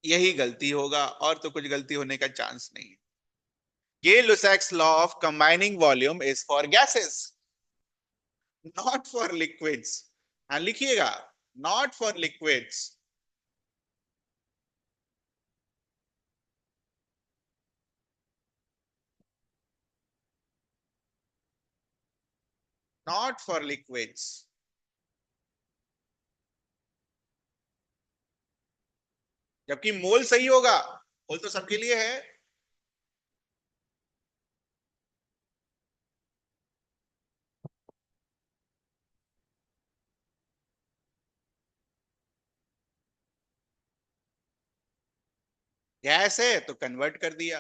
यही गलती होगा, और तो कुछ गलती होने का चांस नहीं है। ये Lussac's law of combining volume is for gases, not for liquids. हाँ लिखिएगा, not for liquids. Not for liquids. जबकि मोल सही होगा, मोल तो सबके लिए है। गैस है तो कन्वर्ट कर दिया,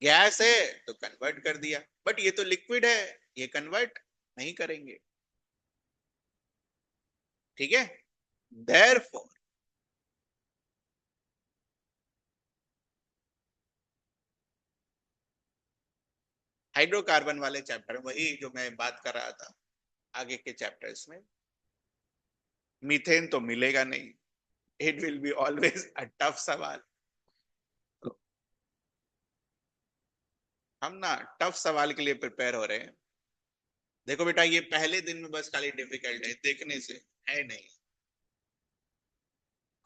गैस है तो कन्वर्ट कर दिया, बट ये तो लिक्विड है, ये कन्वर्ट नहीं करेंगे। ठीक है। देयरफॉर हाइड्रोकार्बन वाले चैप्टर, वही जो मैं बात कर रहा था, आगे के चैप्टर्स में मीथेन तो मिलेगा नहीं। It will be always a tough सवाल। हम ना टफ सवाल के लिए प्रिपेयर हो रहे हैं। देखो बेटा, ये पहले दिन में बस खाली डिफिकल्ट है देखने से, है नहीं।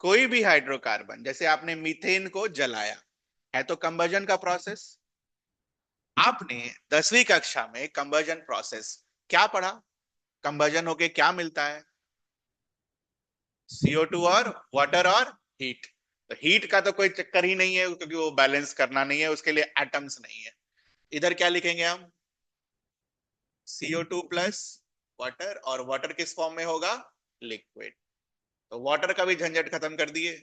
कोई भी हाइड्रोकार्बन, जैसे आपने मीथेन को जलाया, है तो कंबजन का प्रोसेस। आपने 10वीं कक्षा में कंबजन प्रोसेस क्या पढ़ा? कंबजन होके क्या मिलता है? CO2 और वाटर और हीट। तो हीट का तो कोई चक्कर ही नहीं है, क्योंकि वो बैलेंस करना नहीं है, उसके लिए एटम्स नहीं है। इधर क्या लिखेंगे हम? CO2 प्लस वाटर, और वाटर किस फॉर्म में होगा? लिक्विड। तो वाटर का भी झंझट खत्म कर दिए।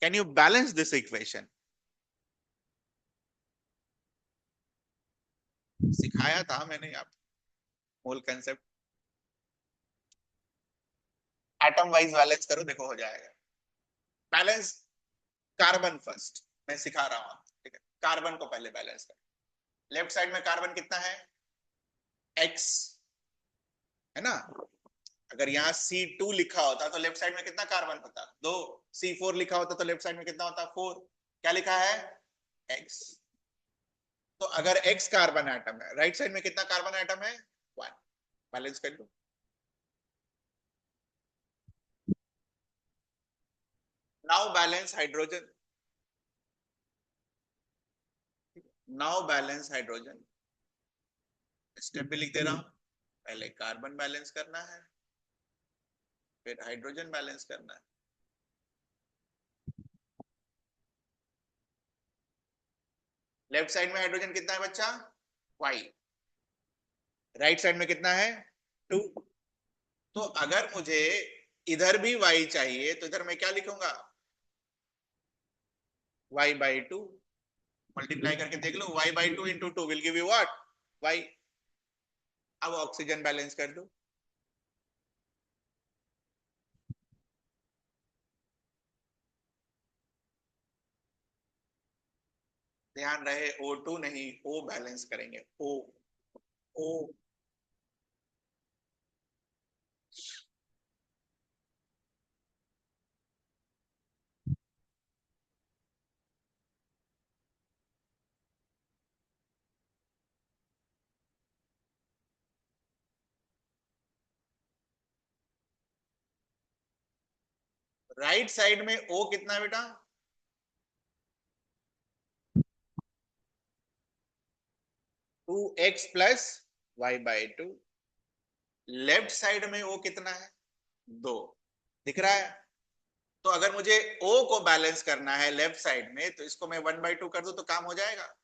Can you balance this equation? सिखाया था मैंने आपको मोल कंसेप्ट। एटम वाइज बैलेंस करो, देखो हो जाएगा। बैलेंस कार्बन फर्स्ट मैं सिखा रहा हूं। ठीक है, कार्बन को पहले बैलेंस कर। लेफ्ट साइड में कार्बन कितना है? एक्स, है ना? अगर यहाँ C2 लिखा होता तो लेफ्ट साइड में कितना कार्बन होता? दो। C4 लिखा होता तो लेफ्ट साइड में कितना होता? फोर। क्या लिखा है? एक्स। तो अगर एक्स कार्बन एटम है, राइट साइड में कितना कार्बन एटम है? वन। बैलेंस कर लो। Now balance hydrogen. Now balance hydrogen. Step भी लिख दे रहा हूं। पहले कार्बन बैलेंस करना है, फिर हाइड्रोजन बैलेंस करना है। लेफ्ट साइड में हाइड्रोजन कितना है बच्चा? वाई। राइट साइड में कितना है? टू। तो अगर मुझे इधर भी वाई चाहिए तो इधर मैं क्या लिखूंगा? y/2। मल्टीप्लाई करके देख लो, y/2 into two will give you what? Y. अब ऑक्सीजन बैलेंस कर दो। ध्यान रहे O2 नहीं, O बैलेंस करेंगे। O। O। राइट साइड में O कितना है बेटा? 2x plus y/2। Left side में O कितना है? 2। दिख रहा है? तो अगर मुझे O को बैलेंस करना है लेफ्ट साइड में, तो इसको मैं 1/2 कर दूं तो काम हो जाएगा।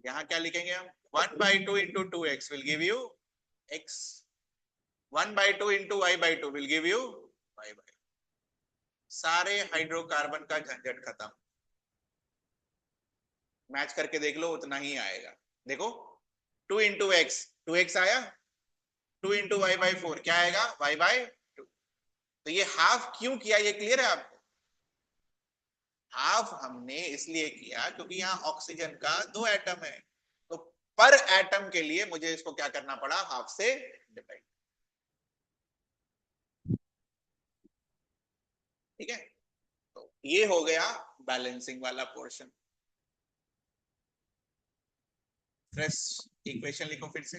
यहां क्या लिखेंगे हम? 1/2 into 2x will give you x। 1/2 into y/2 will give you y/2। सारे हाइड्रोकार्बन का झंझट खत्म। मैच करके देख लो, उतना ही आएगा। देखो, 2 इंटू एक्स, 2x आया। 2 इंटू y/4 क्या आएगा? y/2। तो ये हाफ क्यों किया, ये क्लियर है आपको? हाफ हमने इसलिए किया क्योंकि यहाँ ऑक्सीजन का 2 एटम है, तो पर एटम के लिए मुझे इसको क्या करना पड़ा? हाफ से डिवाइड। ठीक है, तो ये हो गया बैलेंसिंग वाला पोर्शन। फ्रेश इक्वेशन लिखो फिर से,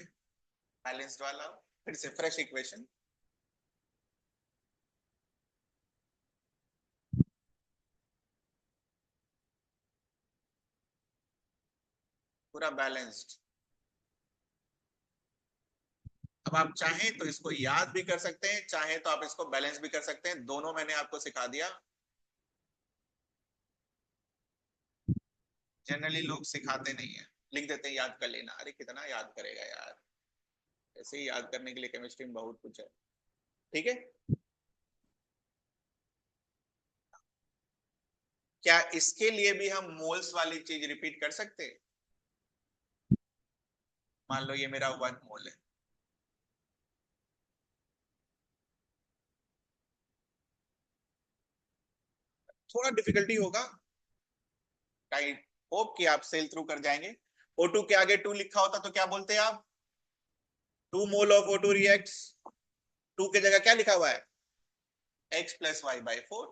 बैलेंस्ड वाला फिर से फ्रेश इक्वेशन। पूरा बैलेंस्ड। अब आप चाहें तो इसको याद भी कर सकते हैं, चाहे तो आप इसको बैलेंस भी कर सकते हैं, दोनों मैंने आपको सिखा दिया। जनरली लोग सिखाते नहीं है, लिख देते हैं याद कर लेना। अरे कितना याद करेगा यार, ऐसे ही याद करने के लिए केमिस्ट्री में बहुत कुछ है। ठीक है, क्या इसके लिए भी हम मोल्स वाली चीज रिपीट कर सकते हैं? मान लो ये मेरा 1 मोल है। थोड़ा डिफिकल्टी होगा, आई होप कि आप सेल थ्रू कर जाएंगे। O2 के आगे 2 लिखा होता तो क्या बोलते हैं आप? 2 मोल ऑफ O2 रिएक्ट्स। 2 की जगह क्या लिखा हुआ है? x plus y/4।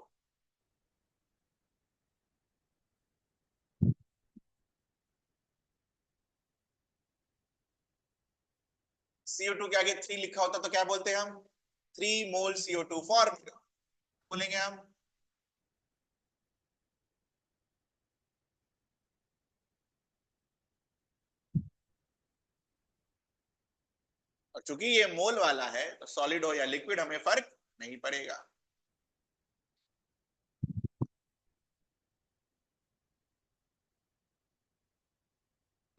CO2 के आगे 3 लिखा होता तो क्या बोलते हैं हम? 3 मोल CO2 फॉर्म बोलेंगे हम। और चूंकि ये मोल वाला है तो सॉलिड हो या लिक्विड हमें फर्क नहीं पड़ेगा।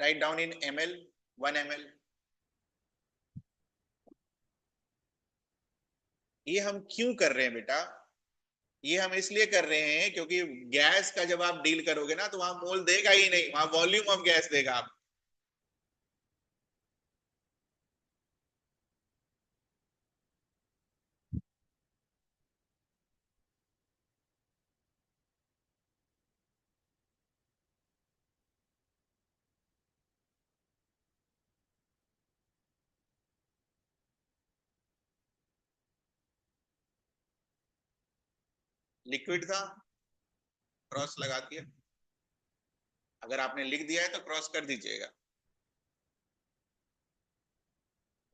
Write down in ml, 1 ml। ये हम क्यों कर रहे हैं बेटा? ये हम इसलिए कर रहे हैं क्योंकि गैस का जब आप डील करोगे ना, तो वहां मोल देगा ही नहीं, वहां वॉल्यूम ऑफ गैस देगा आप। लिक्विड था, क्रॉस लगा दिया। अगर आपने लिख दिया है तो क्रॉस कर दीजिएगा।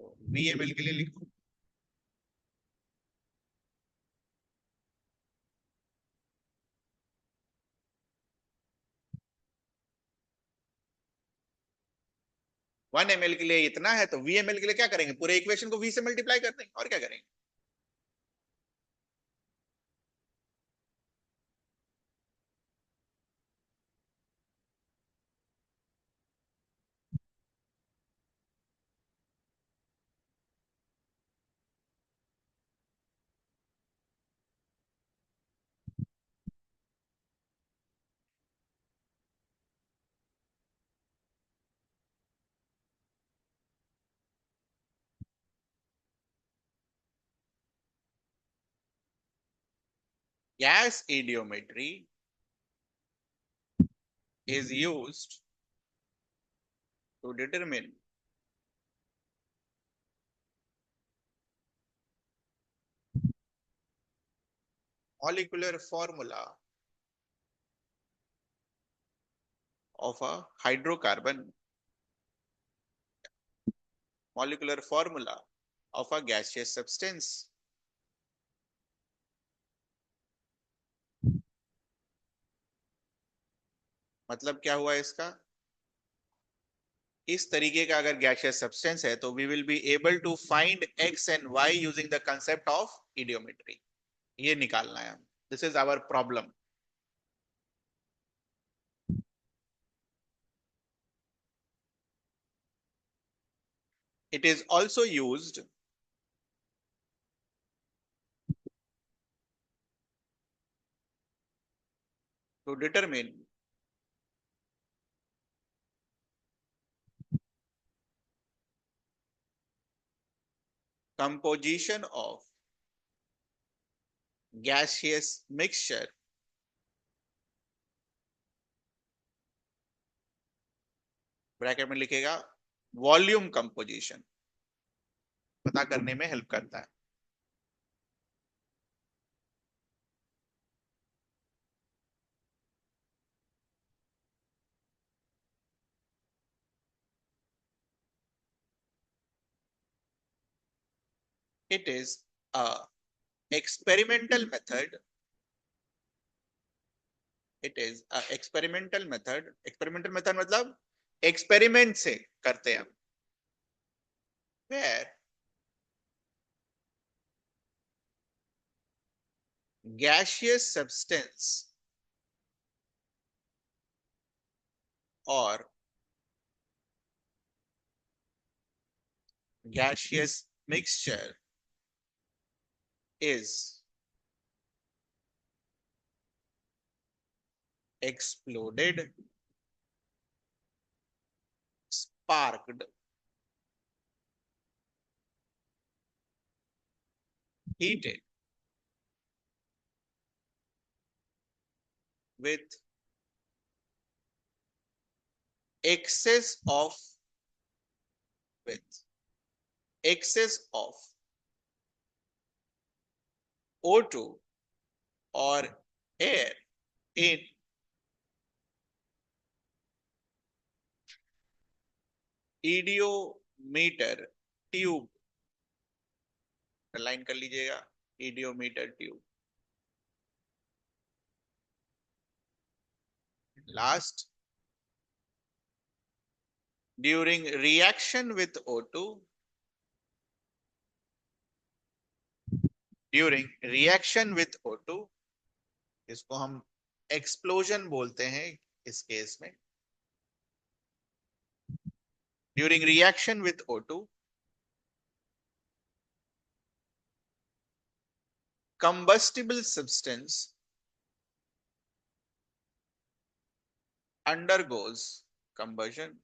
तो VmL के लिए लिखो। 1 ml के लिए इतना है, तो VmL के लिए क्या करेंगे? पूरे इक्वेशन को V से मल्टीप्लाई कर देंगे, और क्या करेंगे? Gas idiometry is used to determine molecular formula of a hydrocarbon, molecular formula of a gaseous substance. मतलब क्या हुआ इसका? इस तरीके का अगर गैसियस सब्सटेंस है तो we will be able to find X and Y using the concept of eudiometry. ये निकालना है. This is our problem. It is also used to determine composition of gaseous mixture. Bracket में लिखेगा volume composition. पता करने में help करता है. It is a experimental method. It is a experimental method. Experimental method मतलब एक्सपेरिमेंट से करते हैं हम. Where gaseous substance or gaseous mixture is exploded, sparked, heated with excess of with excess of O2 or air in eudiometer tube. Line कर लीजिएगा. Eudiometer tube. Last, during reaction with O2, during reaction with O2, इसको हम explosion बोलते हैं इस case में. During reaction with O2, combustible substance undergoes combustion.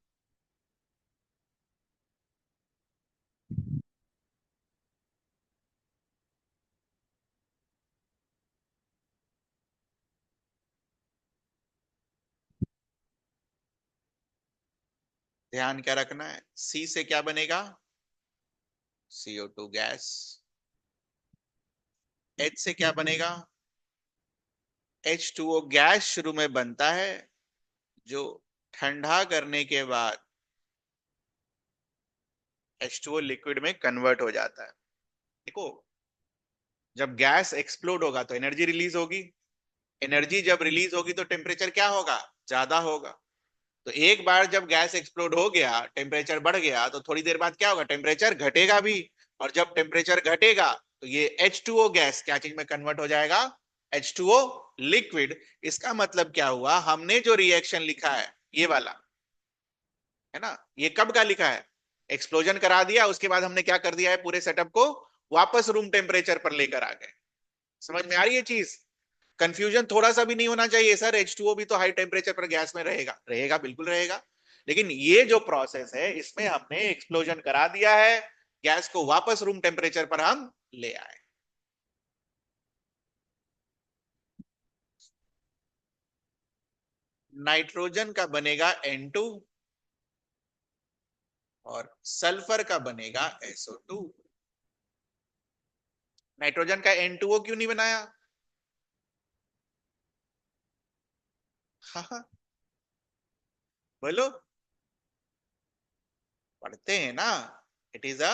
ध्यान क्या रखना है? सी से क्या बनेगा? CO2 gas. H से क्या बनेगा? H2O गैस शुरू में बनता है जो ठंडा करने के बाद H2O लिक्विड में कन्वर्ट हो जाता है. देखो, जब गैस एक्सप्लोड होगा तो एनर्जी रिलीज होगी. एनर्जी जब रिलीज होगी तो टेम्परेचर क्या होगा? ज्यादा होगा. तो एक बार जब गैस एक्सप्लोड हो गया, टेम्परेचर बढ़ गया, तो थोड़ी देर बाद क्या होगा? टेम्परेचर घटेगा भी. और जब टेम्परेचर घटेगा तो ये H2O गैस क्या चीज में कन्वर्ट हो जाएगा? H2O liquid. इसका मतलब क्या हुआ? हमने जो रिएक्शन लिखा है ये वाला, है ना, ये कब का लिखा है? एक्सप्लोजन करा दिया, उसके बाद हमने क्या कर दिया है? पूरे सेटअप को वापस रूम टेम्परेचर पर लेकर आ गए. समझ में आ रही है चीज? कंफ्यूजन थोड़ा सा भी नहीं होना चाहिए. सर H2O भी तो हाई टेम्परेचर पर गैस में रहेगा. रहेगा, बिल्कुल रहेगा. लेकिन ये जो प्रोसेस है इसमें हमने एक्सप्लोजन करा दिया है, गैस को वापस रूम टेम्परेचर पर हम ले आए. नाइट्रोजन का बनेगा N2 और सल्फर का बनेगा SO2. नाइट्रोजन का N2O क्यों नहीं बनाया? हाँ, बोलो, पढ़ते हैं ना। इट इज अ,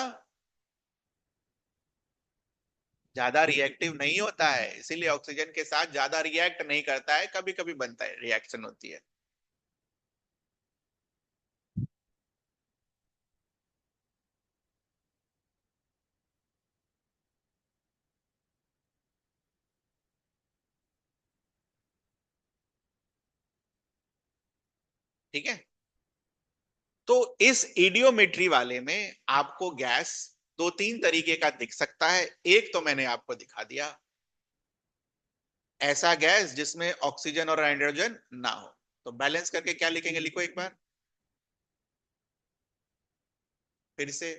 ज्यादा रिएक्टिव नहीं होता है, इसीलिए ऑक्सीजन के साथ ज्यादा रिएक्ट नहीं करता है, कभी कभी बनता है, रिएक्शन होती है। ठीक है। तो इस इडियोमेट्री वाले में आपको गैस दो तीन तरीके का दिख सकता है। एक तो मैंने आपको दिखा दिया, ऐसा गैस जिसमें ऑक्सीजन और हाइड्रोजन ना हो। तो बैलेंस करके क्या लिखेंगे, लिखो एक बार फिर से।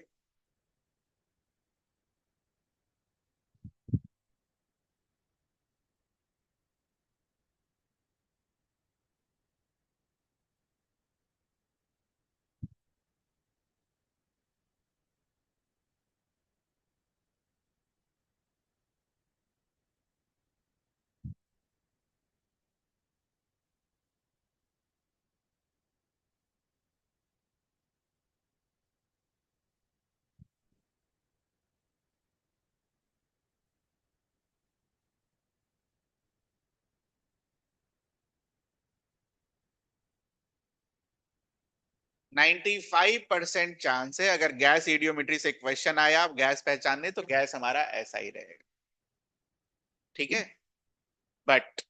95% चांस है, अगर गैस इडियोमेट्री से क्वेश्चन आया आप गैस पहचानने, तो गैस हमारा ऐसा ही रहेगा। ठीक है। बट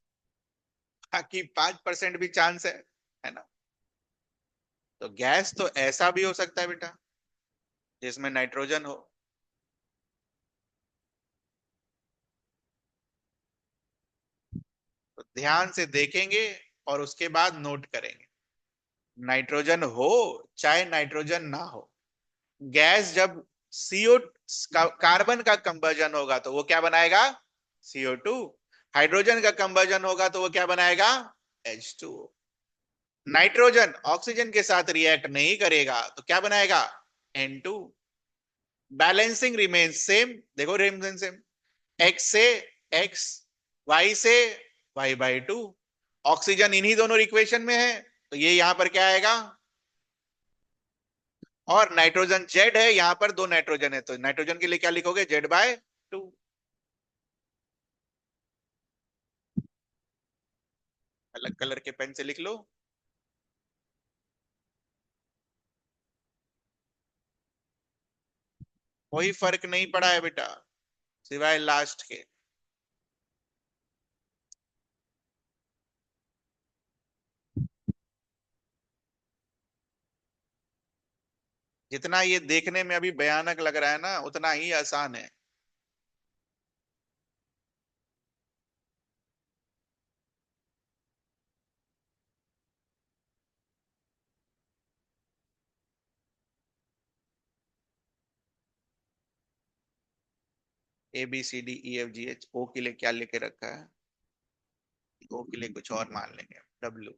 बाकी 5% भी चांस है ना। तो गैस तो ऐसा भी हो सकता है बेटा, जिसमें नाइट्रोजन हो। तो ध्यान से देखेंगे और उसके बाद नोट करेंगे। नाइट्रोजन हो चाहे नाइट्रोजन ना हो, गैस जब सीओ, कार्बन का कंबर्जन होगा तो वो क्या बनाएगा, CO2। हाइड्रोजन का कंबर्जन होगा तो वो क्या बनाएगा, H2O। नाइट्रोजन ऑक्सीजन के साथ रिएक्ट नहीं करेगा तो क्या बनाएगा, N2। बैलेंसिंग रिमेन सेम, देखो रिमेन सेम, एक्स से एक्स, वाई से Y/2। ऑक्सीजन इन्हीं दोनों इक्वेशन में है, तो ये यहां पर क्या आएगा, और नाइट्रोजन जेड है, यहां पर दो नाइट्रोजन है, तो नाइट्रोजन के लिए क्या लिखोगे, Z/2। अलग कलर के पेन से लिख लो। कोई फर्क नहीं पड़ा है बेटा, सिवाय लास्ट के। जितना ये देखने में अभी भयानक लग रहा है ना, उतना ही आसान है। ABCDEFGH, O के लिए क्या लेके रखा है, O के लिए कुछ और मान लेंगे, W।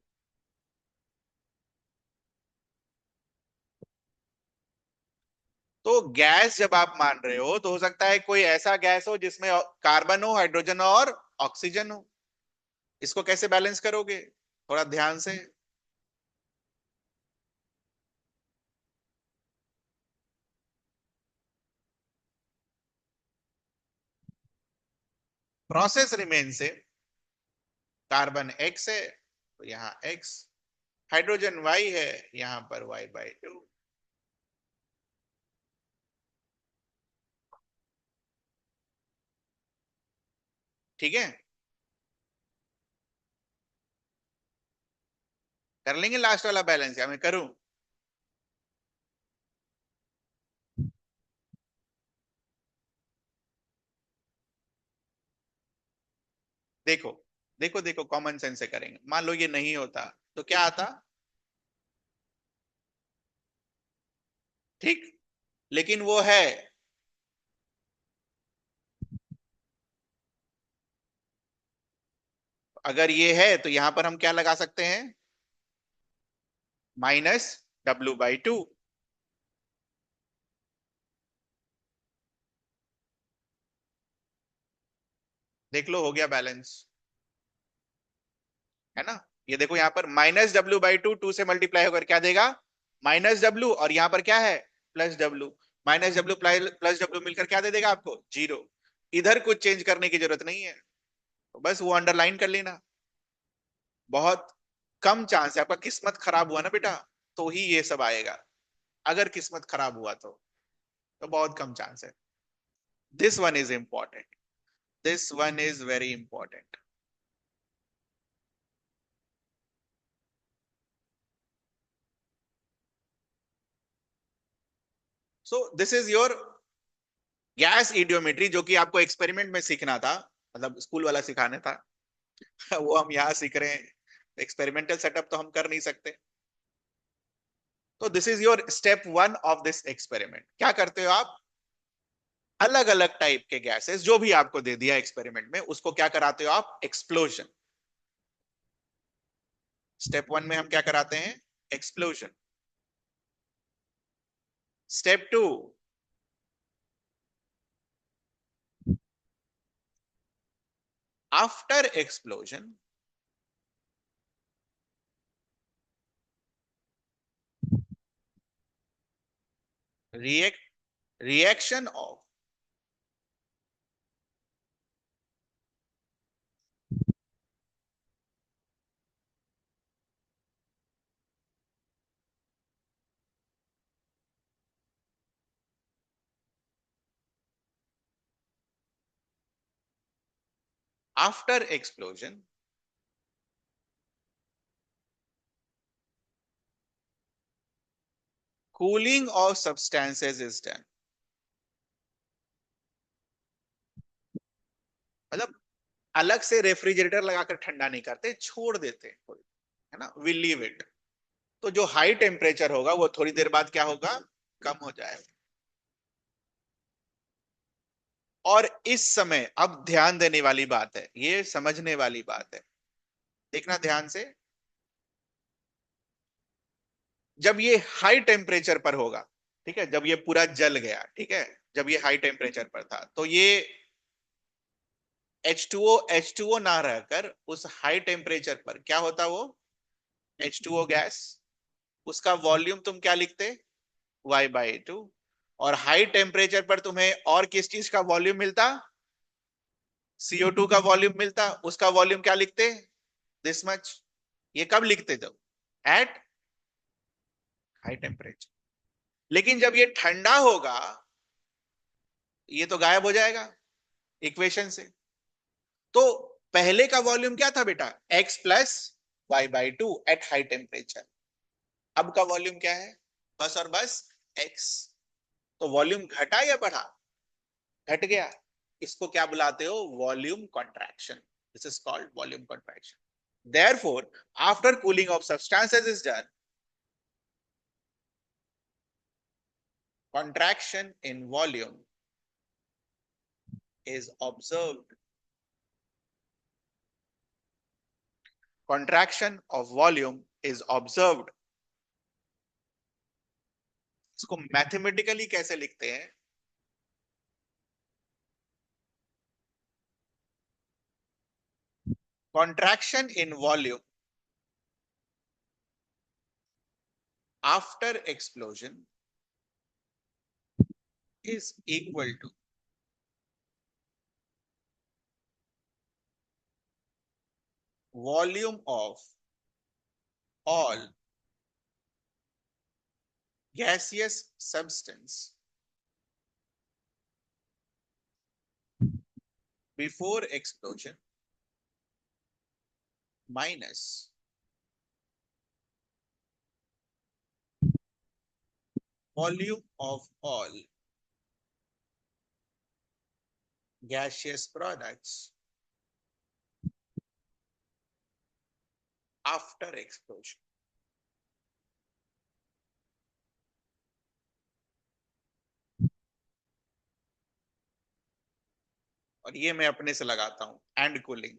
तो गैस जब आप मान रहे हो तो हो सकता है कोई ऐसा गैस हो जिसमें कार्बन हो, हाइड्रोजन हो और ऑक्सीजन हो। इसको कैसे बैलेंस करोगे, थोड़ा ध्यान से। प्रोसेस रिमेन से, कार्बन X है तो यहाँ X, हाइड्रोजन Y है, यहां पर Y/2। ठीक है। कर लेंगे लास्ट वाला बैलेंस, या मैं करूं। देखो देखो देखो, कॉमन सेंस से करेंगे, मान लो ये नहीं होता तो क्या आता, ठीक, लेकिन वो है। अगर ये है तो यहां पर हम क्या लगा सकते हैं, -W/2। देख लो, हो गया बैलेंस, है ना। ये देखो यहाँ पर -W/2 से मल्टीप्लाई होकर क्या देगा, -W, और यहाँ पर क्या है, +W। -W प्लस W मिलकर क्या दे देगा आपको, 0। इधर कुछ चेंज करने की जरूरत नहीं है, तो बस वो अंडरलाइन कर लेना। बहुत कम चांस है, आपका किस्मत खराब हुआ ना बेटा तो ही ये सब आएगा, अगर किस्मत खराब हुआ तो बहुत कम चांस है। This one is important, this one is very important. So this is your gas eudiometry, जो कि आपको एक्सपेरिमेंट में सीखना था, मतलब स्कूल वाला सिखाने था। वो हम यहाँ सीख रहे हैं, एक्सपेरिमेंटल सेटअप तो हम कर नहीं सकते। तो this is your step 1 of this experiment. क्या करते हो आप, अलग अलग टाइप के गैसेस जो भी आपको दे दिया एक्सपेरिमेंट में, उसको क्या कराते हो आप, एक्सप्लोजन। स्टेप 1 में हम क्या कराते हैं, explosion. Step 2, after explosion react reaction of after explosion cooling of substances is done. मतलब अलग से रेफ्रिजरेटर लगाकर ठंडा नहीं करते, छोड़ देते हैं, है ना, वी लीव इट। तो जो हाई टेम्परेचर होगा वो थोड़ी देर बाद क्या होगा, कम हो जाएगा। और इस समय अब ध्यान देने वाली बात है, ये समझने वाली बात है, देखना ध्यान से। जब ये हाई टेम्परेचर पर होगा, ठीक है, जब ये पूरा जल गया, ठीक है, जब ये हाई टेम्परेचर पर था, तो ये H2O ना रहकर उस हाई टेम्परेचर पर क्या होता, वो H2O गैस, उसका वॉल्यूम तुम क्या लिखते, Y/2। और हाई टेम्परेचर पर तुम्हें और किस चीज का वॉल्यूम मिलता, CO2 का वॉल्यूम मिलता, उसका वॉल्यूम क्या लिखते, दिस मच। ये कब लिखते, जब एट हाई टेम्परेचर। लेकिन जब ये ठंडा होगा, ये तो गायब हो जाएगा इक्वेशन से। तो पहले का वॉल्यूम क्या था बेटा, x+y/2 एट हाई टेम्परेचर। अब का वॉल्यूम क्या है, बस और बस x। तो वॉल्यूम घटा या बढ़ा, घट गया। इसको क्या बुलाते हो, volume contraction. This is called volume contraction. Therefore after cooling of substances is done, contraction in volume is observed, contraction of volume is observed। इसको मैथमेटिकली कैसे लिखते हैं, contraction in volume after explosion is equal to volume of all gaseous substance before explosion minus volume of all gaseous products after explosion। और ये मैं अपने से लगाता हूं, एंड कूलिंग,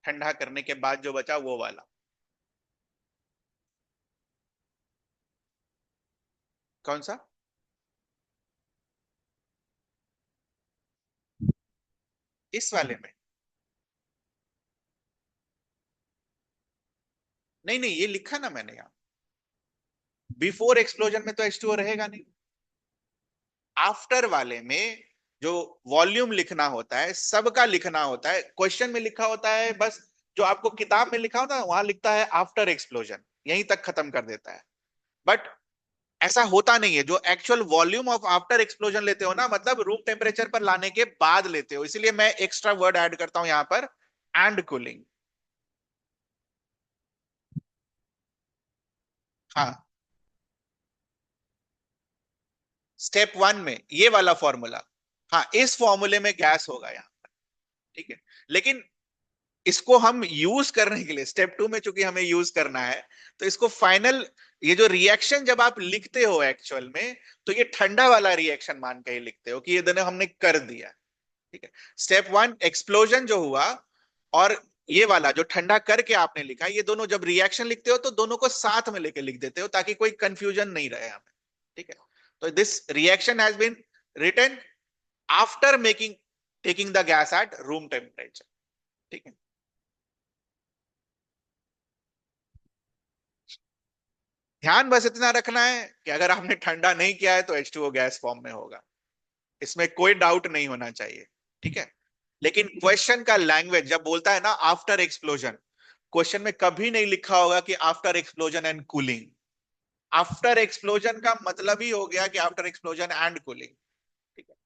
ठंडा करने के बाद जो बचा वो वाला। कौन सा, इस वाले में। नहीं नहीं, ये लिखा ना मैंने यहाँ, बिफोर एक्सप्लोजन में तो H2O रहेगा नहीं। आफ्टर वाले में जो वॉल्यूम लिखना होता है, सबका लिखना होता है, क्वेश्चन में लिखा होता है बस, जो आपको किताब में लिखा होता है वहां लिखता है आफ्टर एक्सप्लोजन, यहीं तक खत्म कर देता है। बट ऐसा होता नहीं है, जो actual volume of after explosion लेते हो ना, मतलब रूम टेम्परेचर पर लाने के बाद लेते हो, इसलिए मैं एक्स्ट्रा वर्ड ऐड करता हूं यहां पर, एंड कूलिंग। हाँ, स्टेप वन में ये वाला फॉर्मूला, हाँ इस फॉर्मूले में गैस होगा यहाँ, ठीक है। लेकिन इसको हम यूज करने के लिए स्टेप टू में चूंकि हमें यूज करना है, तो इसको फाइनल, ये जो रिएक्शन जब आप लिखते हो एक्चुअल में, तो ये ठंडा वाला रिएक्शन मान के ही लिखते हो कि ये दोनों हमने कर दिया, ठीक है। स्टेप वन एक्सप्लोजन जो हुआ, और ये वाला जो ठंडा करके आपने लिखा, ये दोनों जब रिएक्शन लिखते हो तो दोनों को साथ में लेके लिख देते हो ताकि कोई कंफ्यूजन नहीं रहे हमें, ठीक है। तो this reaction has been written after making, taking the gas at room temperature, ठीक है। ध्यान बस इतना रखना है कि अगर आपने ठंडा नहीं किया है तो H2O गैस फॉर्म में होगा, इसमें कोई डाउट नहीं होना चाहिए, ठीक है। लेकिन क्वेश्चन का लैंग्वेज जब बोलता है ना आफ्टर एक्सप्लोजन, क्वेश्चन में कभी नहीं लिखा होगा कि after explosion and cooling. After explosion का मतलब ही हो गया कि आफ्टर एक्सप्लोजन एंड कूलिंग, ठीक है।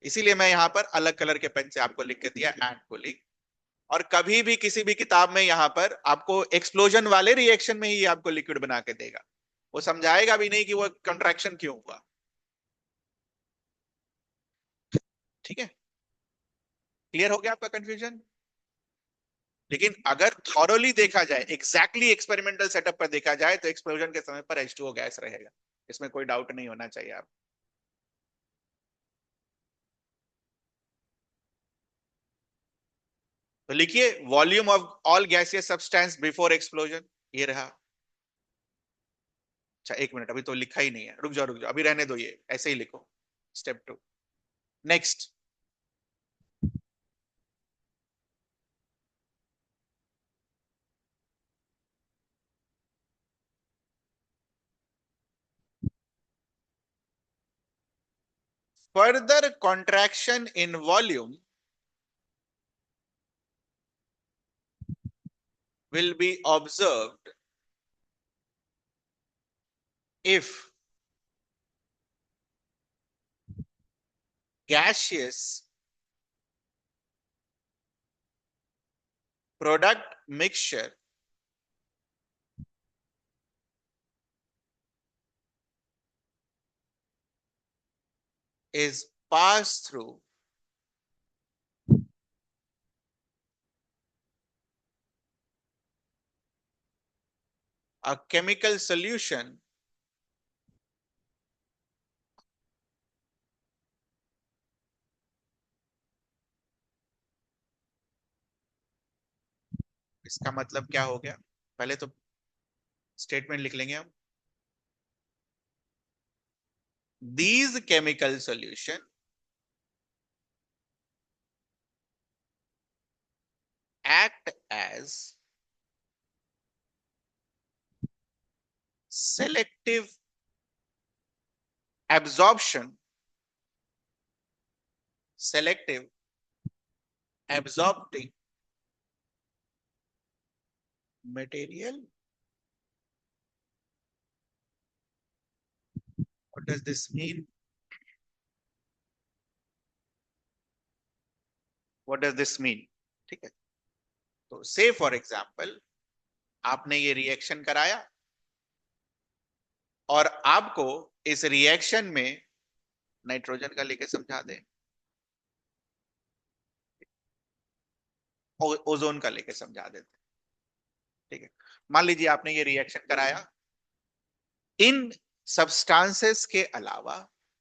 इसीलिए मैं यहां पर अलग कलर के पेन से आपको लिख के दिया एंड कूलिंग। और कभी भी किसी भी किताब में यहां पर आपको एक्सप्लोजन वाले रिएक्शन में ही आपको लिक्विड बना के देगा, वो समझाएगा भी नहीं कि वो कंट्रैक्शन क्यों हुआ, ठीक है। क्लियर हो गया आपका कंफ्यूजन? लेकिन अगर थॉरोली देखा जाए, एग्जैक्टली एक्सपेरिमेंटल सेटअप पर देखा जाए, तो एक्सप्लोजन के समय पर H2O गैस रहेगा, इसमें कोई डाउट नहीं होना चाहिए आप। तो लिखिए volume of all gaseous substance before explosion, ये रहा। अच्छा एक मिनट, अभी तो लिखा ही नहीं है, रुक जाओ अभी रहने दो, ये ऐसे ही लिखो, step two. Next, further contraction in volume will be observed if gaseous product mixture is passed through a chemical solution इसका मतलब क्या हो गया, पहले तो स्टेटमेंट लिख लेंगे हम। These chemical solution act as selective absorption, selective absorbing material. What does this mean? What does this mean? ठीक है। तो से फॉर एग्जाम्पल आपने ये रिएक्शन कराया, और आपको इस रिएक्शन में नाइट्रोजन का लेके समझा दे, ओजोन का लेके समझा देते, ठीक है। मान लीजिए आपने ये रिएक्शन कराया, इन सब्सटेंसेस के अलावा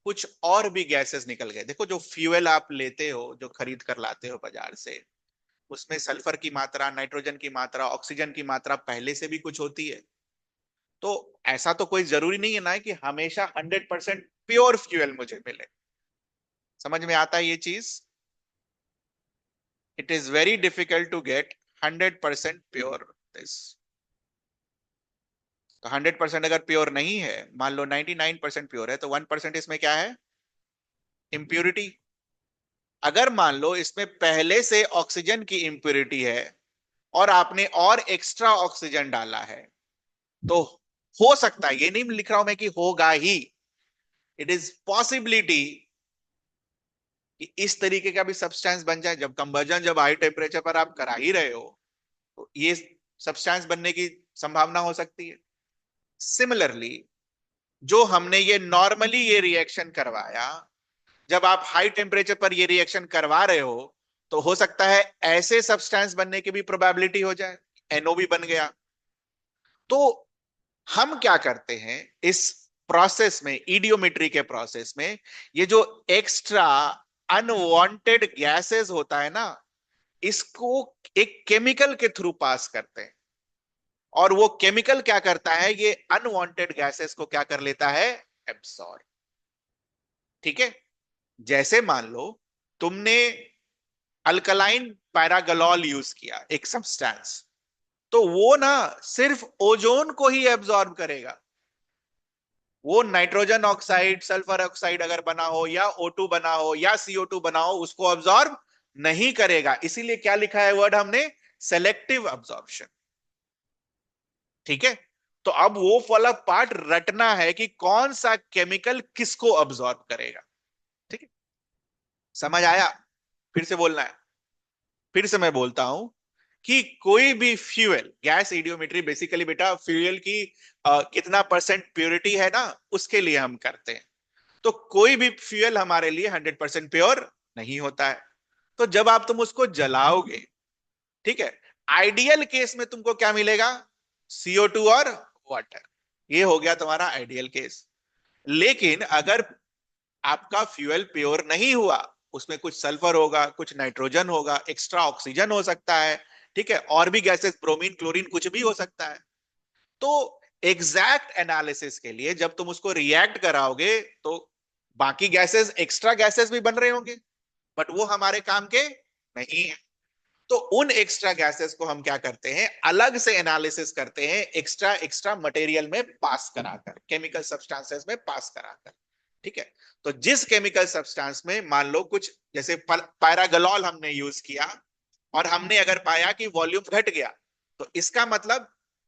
कुछ और भी गैसेस निकल गए। देखो जो फ्यूल आप लेते हो, जो खरीद कर लाते हो बाजार से, उसमें सल्फर की मात्रा, नाइट्रोजन की मात्रा, ऑक्सीजन की मात्रा पहले से भी कुछ होती है। तो ऐसा तो कोई जरूरी नहीं है ना कि हमेशा 100% प्योर फ्यूल मुझे मिले। समझ में आता है ये चीज? It is very difficult to get 100% pure this. तो 100% अगर प्योर नहीं है, मान लो 99% प्योर है, तो 1% इसमें क्या है? इम्प्योरिटी। अगर मान लो इसमें पहले से ऑक्सीजन की इम्प्योरिटी है और आपने और एक्स्ट्रा ऑक्सीजन डाला है, तो हो सकता है, ये नहीं लिख रहा हूं मैं कि होगा ही, इट इज पॉसिबिलिटी कि इस तरीके का भी सब्सटेंस बन जाए। जब कंबर्जन जब हाई टेम्परेचर पर आप करा ही रहे हो, तो ये सब्सटेंस बनने की संभावना हो सकती है। सिमिलरली, जो हमने ये नॉर्मली ये रिएक्शन करवाया, जब आप हाई टेम्परेचर पर ये रिएक्शन करवा रहे हो, तो हो सकता है ऐसे सब्सटेंस बनने की भी प्रोबेबिलिटी हो जाए, एनओ भी बन गया। तो हम क्या करते हैं इस प्रोसेस में, ईडियोमेट्री के प्रोसेस में, ये जो एक्स्ट्रा अनवांटेड गैसेस होता है ना, इसको एक केमिकल के थ्रू पास करते हैं, और वो केमिकल क्या करता है, ये अनवांटेड गैसेस को क्या कर लेता है? एब्सॉर्ब। ठीक है। जैसे मान लो तुमने अल्कलाइन पैरागलॉल यूज किया, एक सब्सटेंस, तो वो ना सिर्फ ओजोन को ही एब्सॉर्ब करेगा। वो नाइट्रोजन ऑक्साइड, सल्फर ऑक्साइड अगर बना हो, या O2 बना हो, या CO2 बना हो, उसको एब्सॉर्ब नहीं करेगा। इसीलिए क्या लिखा है वर्ड हमने? Selective absorption. ठीक है। तो अब वो वाला पार्ट रटना है कि कौन सा केमिकल किसको अब्सॉर्ब करेगा। ठीक है। समझ आया? फिर से बोलना है। फिर से मैं बोलता हूं कि कोई भी फ्यूल, गैस ईडियोमेट्री बेसिकली बेटा फ्यूल की कितना परसेंट प्योरिटी है ना, उसके लिए हम करते हैं। तो कोई भी फ्यूल हमारे लिए 100% प्योर नहीं होता है। तो जब आप तुम उसको जलाओगे, ठीक है, आइडियल केस में तुमको क्या मिलेगा? CO2 और वाटर। ये हो गया तुम्हारा आइडियल केस। लेकिन अगर आपका फ्यूल प्योर नहीं हुआ, उसमें कुछ सल्फर होगा, कुछ नाइट्रोजन होगा, एक्स्ट्रा ऑक्सीजन हो सकता है, ठीक है, और भी गैसेस, ब्रोमीन, क्लोरीन, कुछ भी हो सकता है। तो एग्जैक्ट एनालिसिस के लिए जब तुम उसको रिएक्ट कराओगे, तो बाकी गैसेस, एक्स्ट्रा गैसेस भी बन रहे होंगे, बट वो हमारे काम के नहीं है। तो उन एक्स्ट्रा गैसेस को हम क्या करते हैं, अलग से एनालिसिस करते हैं, एक्स्ट्रा एक्स्ट्रा मटेरियल में पास कराकर, केमिकल सब्सटेंसेस में पास कराकर। ठीक है। तो जिस केमिकल सब्सटेंस में मान लो कुछ, जैसे पैरागलॉल हमने यूज किया, और हमने अगर पाया कि वॉल्यूम घट गया, तो इसका मतलब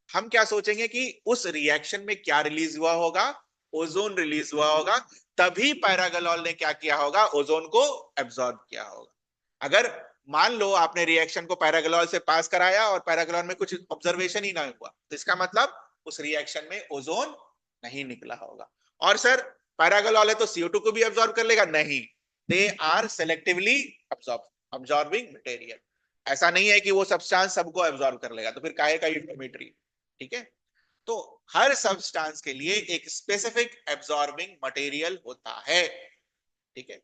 हम क्या सोचेंगे कि उस रिएक्शन में क्या रिलीज हुआ होगा? ओजोन रिलीज हुआ होगा। तभी पैरागलॉल ने क्या किया होगा? ओजोन को एब्सॉर्ब किया होगा। अगर मान लो आपने रिएक्शन को पैरागलॉल से पास कराया और पैरागलॉल में कुछ ऑब्जर्वेशन ही ना हुआ, तो इसका मतलब उस रिएक्शन में ओजोन नहीं निकला होगा। और सर पैरागलॉल है तो CO2 को भी एब्सॉर्ब कर लेगा? नहीं, they are selectively absorbing material. ऐसा नहीं है कि वो सब्सटेंस सबको एब्सॉर्ब कर लेगा, तो फिर काहे का यूनिटोमेट्री। ठीक है। तो हर सब्सटेंस के लिए एक स्पेसिफिक एब्सॉर्बिंग मटेरियल होता है। ठीक है।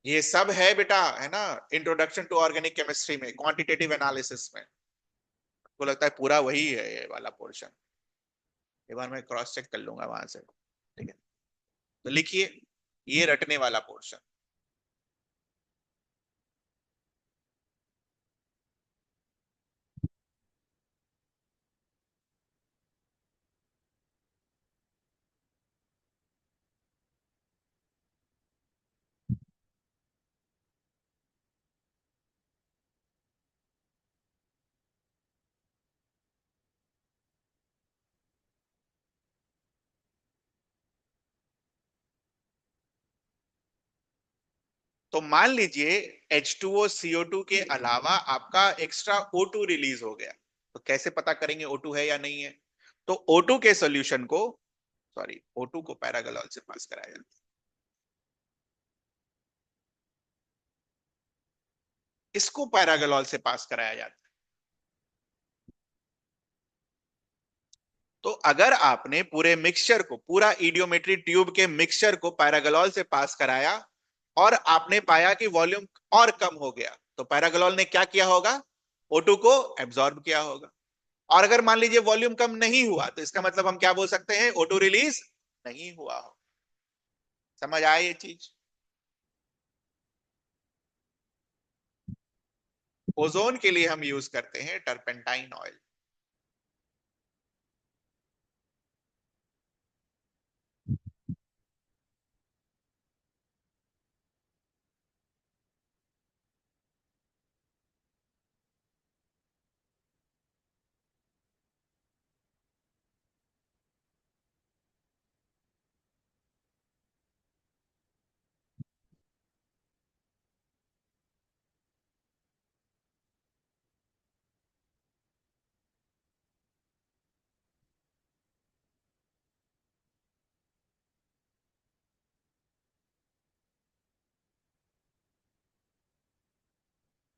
ये सब है बेटा, है ना, इंट्रोडक्शन टू ऑर्गेनिक केमिस्ट्री में, क्वांटिटेटिव एनालिसिस में। आपको लगता है पूरा वही है ये वाला पोर्शन? एक बार मैं क्रॉस चेक कर लूंगा वहां से। ठीक है। तो लिखिए ये रटने वाला पोर्शन। तो मान लीजिए H2O CO2 के अलावा आपका एक्स्ट्रा O2 रिलीज हो गया, तो कैसे पता करेंगे O2 है या नहीं है? तो O2 के सोल्यूशन को, सॉरी, O2 को पैरागलॉल से पास कराया जाता है, इसको पैरागलॉल से पास कराया जाता है। तो अगर आपने पूरे मिक्सचर को, पूरा इडियोमेट्री ट्यूब के मिक्सचर को पैरागलॉल से पास कराया, और आपने पाया कि वॉल्यूम और कम हो गया, तो पैरागलॉल ने क्या किया होगा? O2 को एब्सॉर्ब किया होगा। और अगर मान लीजिए वॉल्यूम कम नहीं हुआ, तो इसका मतलब हम क्या बोल सकते हैं? O2 रिलीज नहीं हुआ हो। समझ आए ये चीज? ओजोन के लिए हम यूज करते हैं टर्पेंटाइन ऑयल।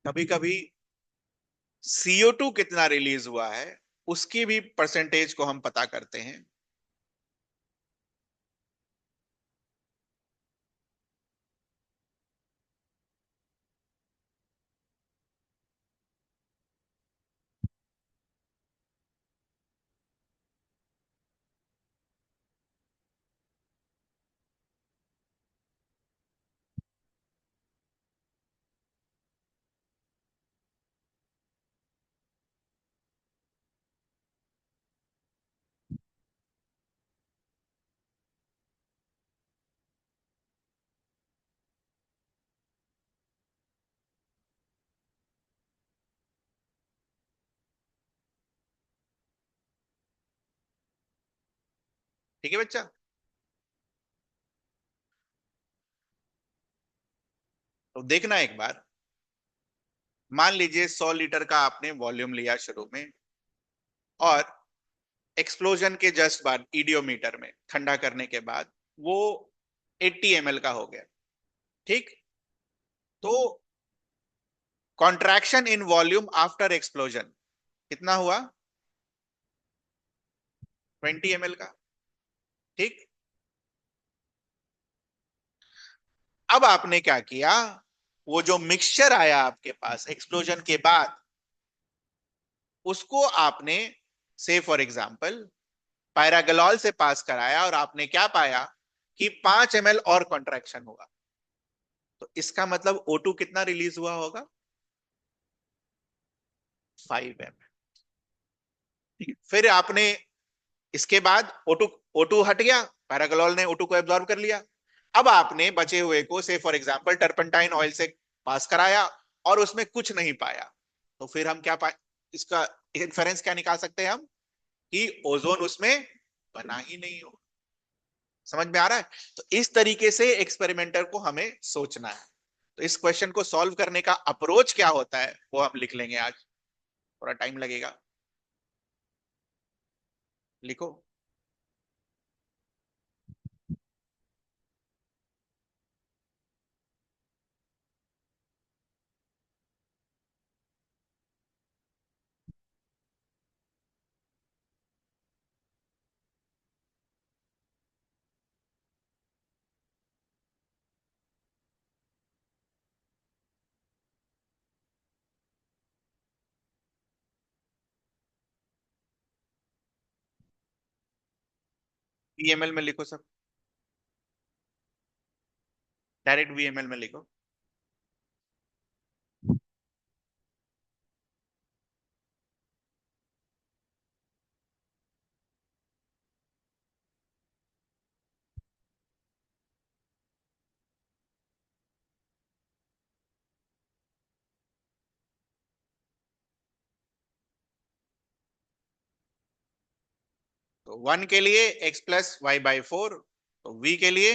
कभी कभी CO2 कितना रिलीज हुआ है उसकी भी परसेंटेज को हम पता करते हैं। ठीक है बच्चा। तो देखना एक बार, मान लीजिए 100 लीटर का आपने वॉल्यूम लिया शुरू में, और एक्सप्लोजन के जस्ट बाद ईडियोमीटर में ठंडा करने के बाद वो 80 ml का हो गया। ठीक। तो contraction in volume after explosion कितना हुआ? 20 ml का। ठीक। अब आपने क्या किया, वो जो मिक्सचर आया आपके पास एक्सप्लोजन के बाद, उसको आपने से फॉर एग्जांपल पैरागलॉल से पास कराया, और आपने क्या पाया कि 5 ml और कॉन्ट्रैक्शन हुआ। तो इसका मतलब O2 कितना रिलीज हुआ होगा? 5 ml। ठीक है, फिर आपने इसके बाद O2, O2 हट गया, पैरागलॉल ने O2 को एब्जॉर्ब कर लिया। अब आपने बचे हुए को से फॉर एग्जांपल टर्पेंटाइन ऑयल से पास कराया, और उसमें कुछ नहीं पाया। तो फिर हम क्या पाए, इसका इन्फेरेंस क्या निकाल सकते हैं हम, कि ओजोन उसमें बना ही नहीं हो। समझ में आ रहा है? तो इस तरीके से एक्सपेरिमेंटर को हमें सोचना है। तो इस क्वेश्चन को सॉल्व करने का अप्रोच क्या होता है वो हम लिख लेंगे आज, थोड़ा टाइम लगेगा। लिखो। VML में लिखो सब, डायरेक्ट VML में लिखो। तो 1 के लिए x+y/4, तो v के लिए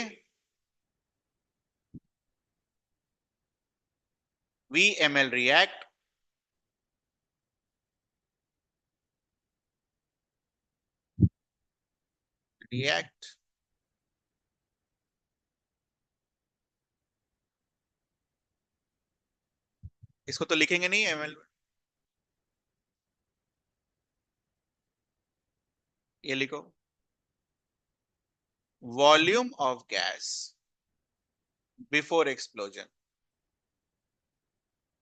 VML रिएक्ट। इसको तो लिखेंगे नहीं ml में, ये लिखो volume of gas before explosion.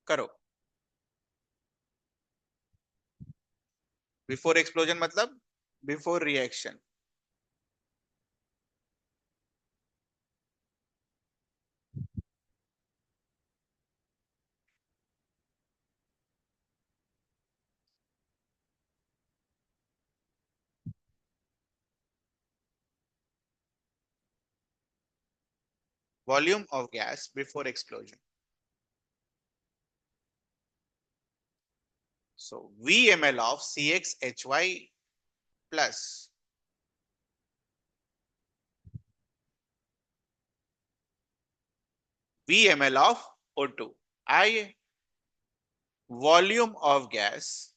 करो। बिफोर एक्सप्लोजन मतलब before reaction. volume of gas before explosion. So VML of CXHY plus VML of O2. I volume of gas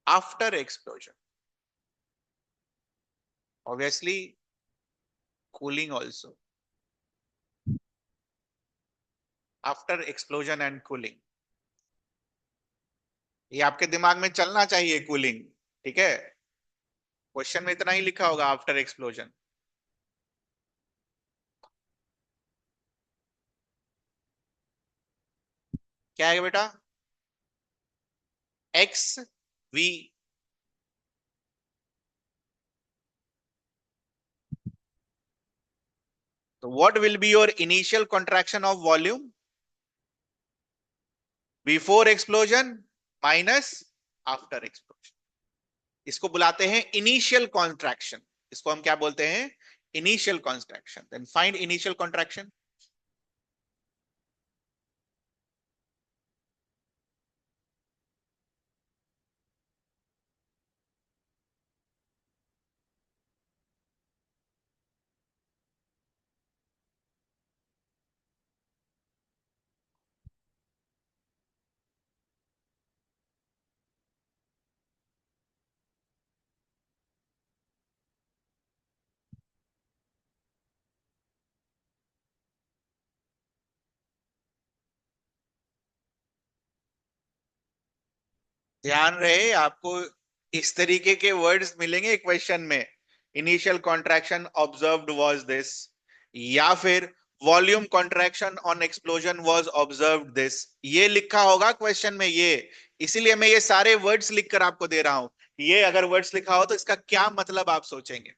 after explosion. Obviously, cooling also. After explosion and cooling. ये आपके दिमाग में चलना चाहिए cooling, ठीक है? Question में इतना ही लिखा होगा आफ्टर एक्सप्लोजन. क्या है बेटा? X V. तो what will be your initial contraction of volume before explosion minus after explosion. इसको बुलाते हैं इनिशियल कॉन्ट्रैक्शन. इसको हम क्या बोलते हैं? Initial contraction. Then find initial contraction. ध्यान रहे आपको, इस तरीके के वर्ड्स मिलेंगे क्वेश्चन में. Initial contraction observed was this, या फिर volume contraction on explosion was observed this. ये लिखा होगा क्वेश्चन में ये. इसीलिए मैं ये सारे वर्ड्स लिखकर आपको दे रहा हूं. ये अगर वर्ड्स लिखा हो तो इसका क्या मतलब आप सोचेंगे.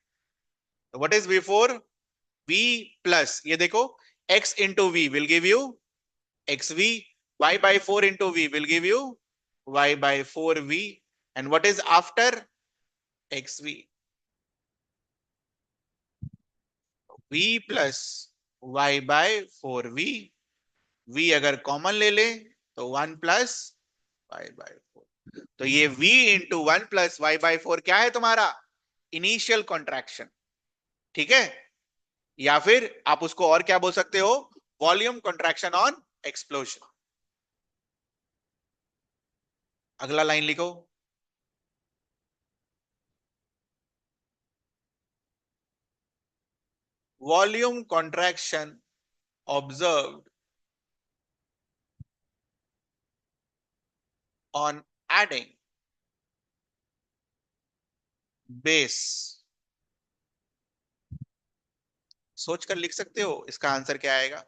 What is before v plus, ये देखो, x into V will give you X V. y by 4 into v will give you y by 4v. And what is after xv? v plus y by 4v. v अगर common ले ले तो 1 plus y by 4. तो ये v into 1 plus y by 4 क्या है तुम्हारा? Initial contraction. ठीक है? या फिर आप उसको और क्या बोल सकते हो? Volume contraction on explosion. अगला लाइन लिखो. Volume contraction observed on adding base. सोचकर लिख सकते हो इसका आंसर क्या आएगा.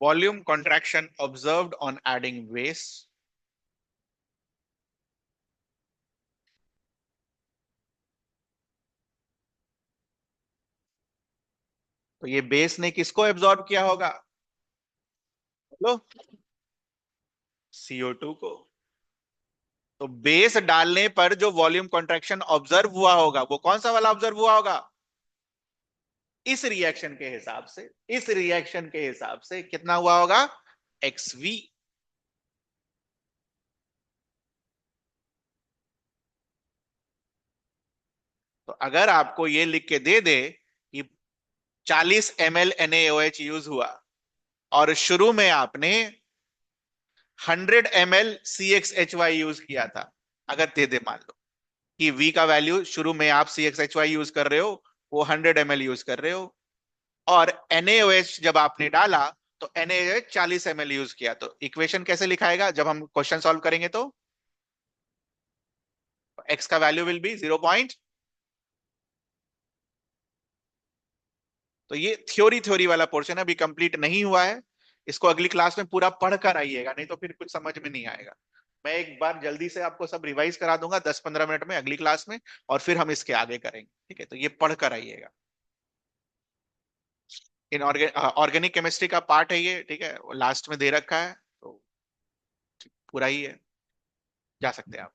Volume contraction observed on adding base. तो ये बेस ने किसको एब्जॉर्ब किया होगा? बोलो. CO2 को. तो बेस डालने पर जो वॉल्यूम कॉन्ट्रैक्शन ऑब्जर्व हुआ होगा वो कौन सा वाला ऑब्जर्व हुआ होगा? इस रिएक्शन के हिसाब से, इस रिएक्शन के हिसाब से कितना हुआ होगा? XV. तो अगर आपको ये लिख के दे दे कि 40 ml NaOH यूज हुआ और शुरू में आपने 100 ml CXHY यूज किया था, अगर दे दे मान लो कि V का वैल्यू शुरू में आप CXHY यूज कर रहे हो, वो 100 ml यूज कर रहे हो, और NaOH जब आपने डाला तो NaOH 40 ml यूज किया, तो इक्वेशन कैसे लिखाएगा जब हम क्वेश्चन सॉल्व करेंगे? तो x का वैल्यू विल बी 0. तो ये थ्योरी थ्योरी वाला पोर्शन अभी कंप्लीट नहीं हुआ है. इसको अगली क्लास में पूरा पढ़कर आइएगा, नहीं तो फिर कुछ समझ में नहीं आएगा. मैं एक बार जल्दी से आपको सब रिवाइज करा दूंगा 10-15 मिनट में अगली क्लास में, और फिर हम इसके आगे करेंगे. ठीक है? तो ये पढ़कर आइएगा. इन ऑर्गेनिक केमिस्ट्री का पार्ट है ये. ठीक है? लास्ट में दे रखा है तो पूरा ही है. जा सकते हैं आप।